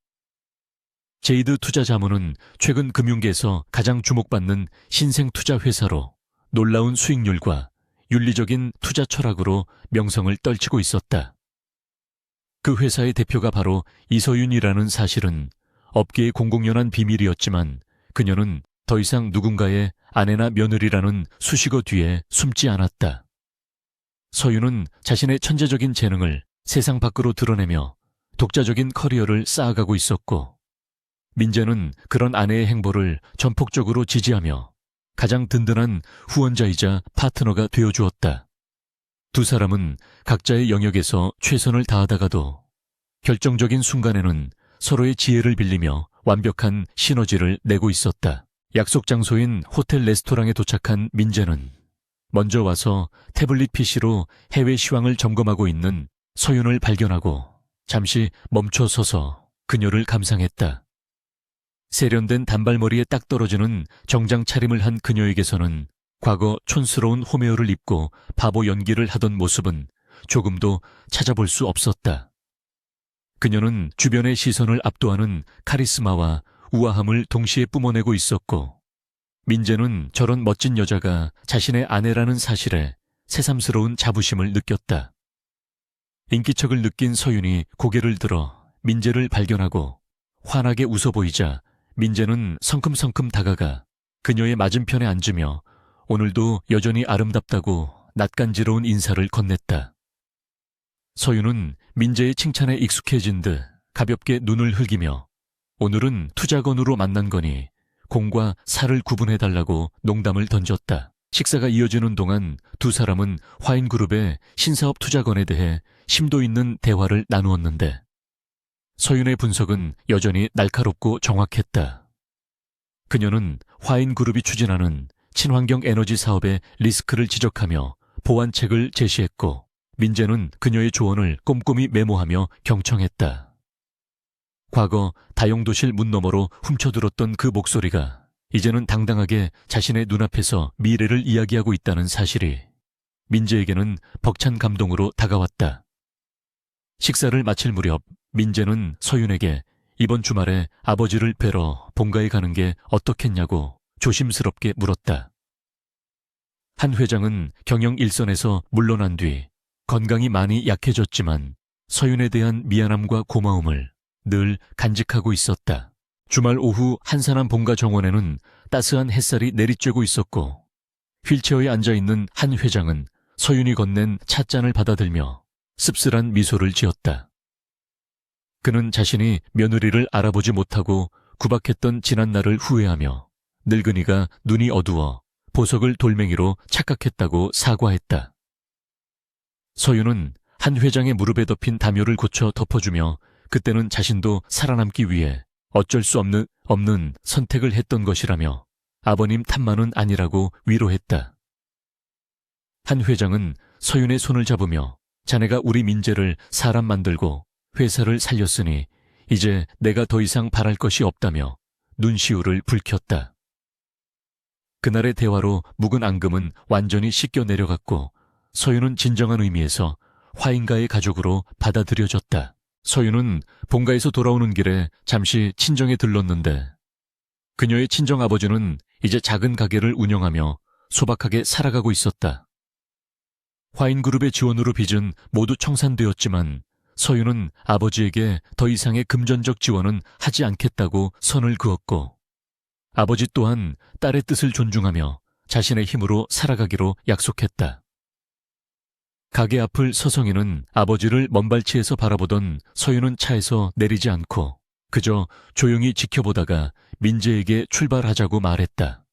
Speaker 1: 제이드 투자 자문은 최근 금융계에서 가장 주목받는 신생 투자 회사로 놀라운 수익률과 윤리적인 투자 철학으로 명성을 떨치고 있었다. 그 회사의 대표가 바로 이서윤이라는 사실은 업계의 공공연한 비밀이었지만 그녀는 더 이상 누군가의 아내나 며느리라는 수식어 뒤에 숨지 않았다. 서윤은 자신의 천재적인 재능을 세상 밖으로 드러내며 독자적인 커리어를 쌓아가고 있었고 민재는 그런 아내의 행보를 전폭적으로 지지하며 가장 든든한 후원자이자 파트너가 되어주었다. 두 사람은 각자의 영역에서 최선을 다하다가도 결정적인 순간에는 서로의 지혜를 빌리며 완벽한 시너지를 내고 있었다. 약속 장소인 호텔 레스토랑에 도착한 민재는 먼저 와서 태블릿 PC로 해외 시황을 점검하고 있는 서윤을 발견하고 잠시 멈춰 서서 그녀를 감상했다. 세련된 단발머리에 딱 떨어지는 정장 차림을 한 그녀에게서는 과거 촌스러운 호메어를 입고 바보 연기를 하던 모습은 조금도 찾아볼 수 없었다. 그녀는 주변의 시선을 압도하는 카리스마와 우아함을 동시에 뿜어내고 있었고 민재는 저런 멋진 여자가 자신의 아내라는 사실에 새삼스러운 자부심을 느꼈다. 인기척을 느낀 서윤이 고개를 들어 민재를 발견하고 환하게 웃어 보이자 민재는 성큼성큼 다가가 그녀의 맞은편에 앉으며 오늘도 여전히 아름답다고 낯간지러운 인사를 건넸다. 서윤은 민재의 칭찬에 익숙해진 듯 가볍게 눈을 흘기며 오늘은 투자건으로 만난 거니 공과 사를 구분해달라고 농담을 던졌다. 식사가 이어지는 동안 두 사람은 화인그룹의 신사업 투자건에 대해 심도 있는 대화를 나누었는데 서윤의 분석은 여전히 날카롭고 정확했다. 그녀는 화인그룹이 추진하는 친환경 에너지 사업의 리스크를 지적하며 보완책을 제시했고 민재는 그녀의 조언을 꼼꼼히 메모하며 경청했다. 과거 다용도실 문 너머로 훔쳐들었던 그 목소리가 이제는 당당하게 자신의 눈앞에서 미래를 이야기하고 있다는 사실이 민재에게는 벅찬 감동으로 다가왔다. 식사를 마칠 무렵 민재는 서윤에게 이번 주말에 아버지를 뵈러 본가에 가는 게 어떻겠냐고 조심스럽게 물었다. 한 회장은 경영 일선에서 물러난 뒤 건강이 많이 약해졌지만 서윤에 대한 미안함과 고마움을 늘 간직하고 있었다. 주말 오후 한산한 본가 정원에는 따스한 햇살이 내리쬐고 있었고 휠체어에 앉아있는 한 회장은 서윤이 건넨 찻잔을 받아들며 씁쓸한 미소를 지었다. 그는 자신이 며느리를 알아보지 못하고 구박했던 지난날을 후회하며 늙은이가 눈이 어두워 보석을 돌멩이로 착각했다고 사과했다. 서윤은 한 회장의 무릎에 덮인 담요를 고쳐 덮어주며 그때는 자신도 살아남기 위해 어쩔 수 없는 선택을 했던 것이라며 아버님 탓만은 아니라고 위로했다. 한 회장은 서윤의 손을 잡으며 자네가 우리 민재를 사람 만들고 회사를 살렸으니 이제 내가 더 이상 바랄 것이 없다며 눈시울을 붉혔다. 그날의 대화로 묵은 앙금은 완전히 씻겨 내려갔고 서윤은 진정한 의미에서 화인가의 가족으로 받아들여졌다. 서윤은 본가에서 돌아오는 길에 잠시 친정에 들렀는데 그녀의 친정아버지는 이제 작은 가게를 운영하며 소박하게 살아가고 있었다. 화인그룹의 지원으로 빚은 모두 청산되었지만 서윤은 아버지에게 더 이상의 금전적 지원은 하지 않겠다고 선을 그었고 아버지 또한 딸의 뜻을 존중하며 자신의 힘으로 살아가기로 약속했다. 가게 앞을 서성이는 아버지를 먼발치에서 바라보던 서윤은 차에서 내리지 않고 그저 조용히 지켜보다가 민재에게 출발하자고 말했다.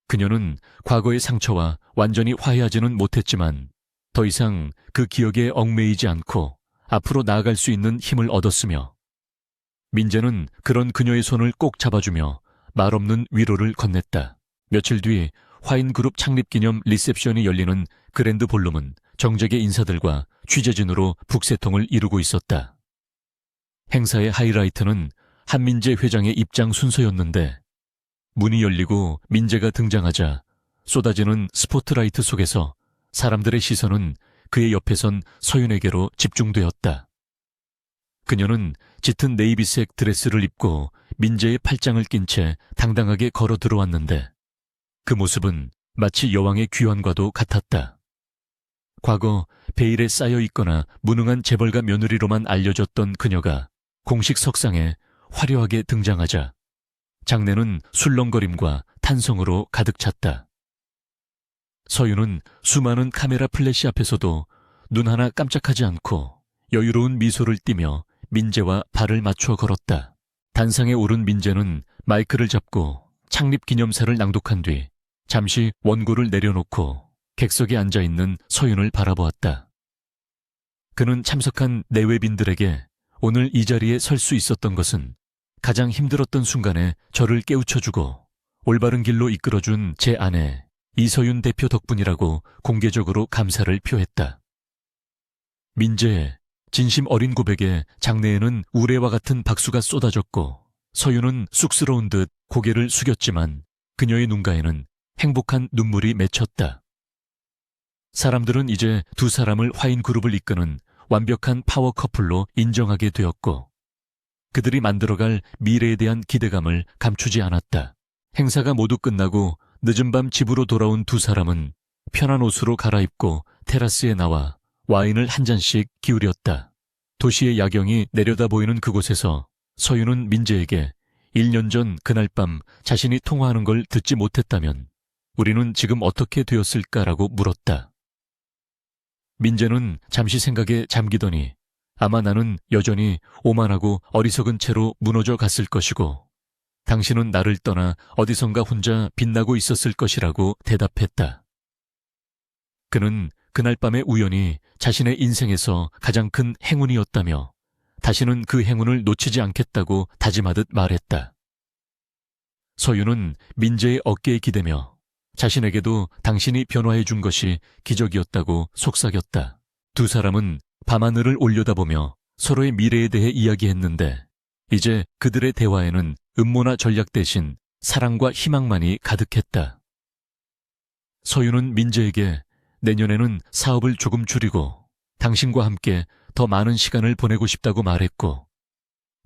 Speaker 1: 그녀는 과거의 상처와 완전히 화해하지는 못했지만 더 이상 그 기억에 얽매이지 않고 앞으로 나아갈 수 있는 힘을 얻었으며 민재는 그런 그녀의 손을 꼭 잡아주며 말없는 위로를 건넸다. 며칠 뒤 화인그룹 창립기념 리셉션이 열리는 그랜드 볼룸은 정재계 인사들과 취재진으로 북새통을 이루고 있었다. 행사의 하이라이트는 한민재 회장의 입장 순서였는데 문이 열리고 민재가 등장하자 쏟아지는 스포트라이트 속에서 사람들의 시선은 그의 옆에 선 서윤에게로 집중되었다. 그녀는 짙은 네이비색 드레스를 입고 민재의 팔짱을 낀 채 당당하게 걸어 들어왔는데 그 모습은 마치 여왕의 귀환과도 같았다. 과거 베일에 쌓여 있거나 무능한 재벌가 며느리로만 알려졌던 그녀가 공식 석상에 화려하게 등장하자 장내는 술렁거림과 탄성으로 가득 찼다. 서윤은 수많은 카메라 플래시 앞에서도 눈 하나 깜짝하지 않고 여유로운 미소를 띠며 민재와 발을 맞춰 걸었다. 단상에 오른 민재는 마이크를 잡고 창립기념사를 낭독한 뒤 잠시 원고를 내려놓고 객석에 앉아있는 서윤을 바라보았다. 그는 참석한 내외빈들에게 오늘 이 자리에 설 수 있었던 것은 가장 힘들었던 순간에 저를 깨우쳐주고 올바른 길로 이끌어준 제 아내 이서윤 대표 덕분이라고 공개적으로 감사를 표했다. 민재의 진심 어린 고백에 장내에는 우레와 같은 박수가 쏟아졌고 서윤은 쑥스러운 듯 고개를 숙였지만 그녀의 눈가에는 행복한 눈물이 맺혔다. 사람들은 이제 두 사람을 화인그룹을 이끄는 완벽한 파워 커플로 인정하게 되었고 그들이 만들어갈 미래에 대한 기대감을 감추지 않았다. 행사가 모두 끝나고 늦은 밤 집으로 돌아온 두 사람은 편한 옷으로 갈아입고 테라스에 나와 와인을 한 잔씩 기울였다. 도시의 야경이 내려다 보이는 그곳에서 서윤은 민재에게 1년 전 그날 밤 자신이 통화하는 걸 듣지 못했다면 우리는 지금 어떻게 되었을까라고 물었다. 민재는 잠시 생각에 잠기더니 아마 나는 여전히 오만하고 어리석은 채로 무너져 갔을 것이고 당신은 나를 떠나 어디선가 혼자 빛나고 있었을 것이라고 대답했다. 그는 그날 밤의 우연이 자신의 인생에서 가장 큰 행운이었다며 다시는 그 행운을 놓치지 않겠다고 다짐하듯 말했다. 서윤은 민재의 어깨에 기대며 자신에게도 당신이 변화해 준 것이 기적이었다고 속삭였다. 두 사람은 밤하늘을 올려다보며 서로의 미래에 대해 이야기했는데 이제 그들의 대화에는 음모나 전략 대신 사랑과 희망만이 가득했다. 서윤은 민재에게 내년에는 사업을 조금 줄이고 당신과 함께 더 많은 시간을 보내고 싶다고 말했고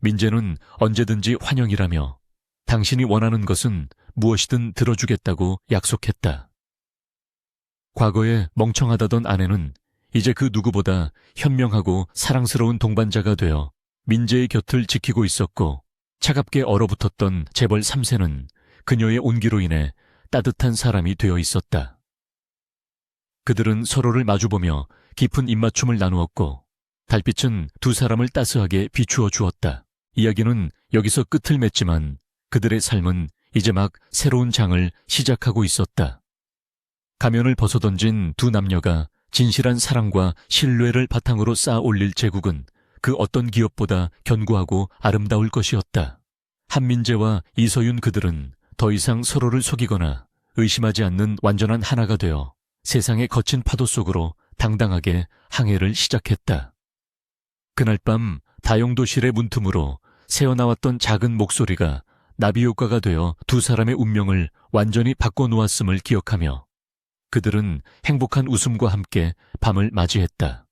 Speaker 1: 민재는 언제든지 환영이라며 당신이 원하는 것은 무엇이든 들어주겠다고 약속했다. 과거에 멍청하다던 아내는 이제 그 누구보다 현명하고 사랑스러운 동반자가 되어 민재의 곁을 지키고 있었고 차갑게 얼어붙었던 재벌 3세는 그녀의 온기로 인해 따뜻한 사람이 되어 있었다. 그들은 서로를 마주보며 깊은 입맞춤을 나누었고 달빛은 두 사람을 따스하게 비추어 주었다. 이야기는 여기서 끝을 맺지만 그들의 삶은 이제 막 새로운 장을 시작하고 있었다. 가면을 벗어던진 두 남녀가 진실한 사랑과 신뢰를 바탕으로 쌓아 올릴 제국은 그 어떤 기업보다 견고하고 아름다울 것이었다. 한민재와 이서윤 그들은 더 이상 서로를 속이거나 의심하지 않는 완전한 하나가 되어 세상의 거친 파도 속으로 당당하게 항해를 시작했다. 그날 밤 다용도실의 문틈으로 새어나왔던 작은 목소리가 나비 효과가 되어 두 사람의 운명을 완전히 바꿔놓았음을 기억하며 그들은 행복한 웃음과 함께 밤을 맞이했다.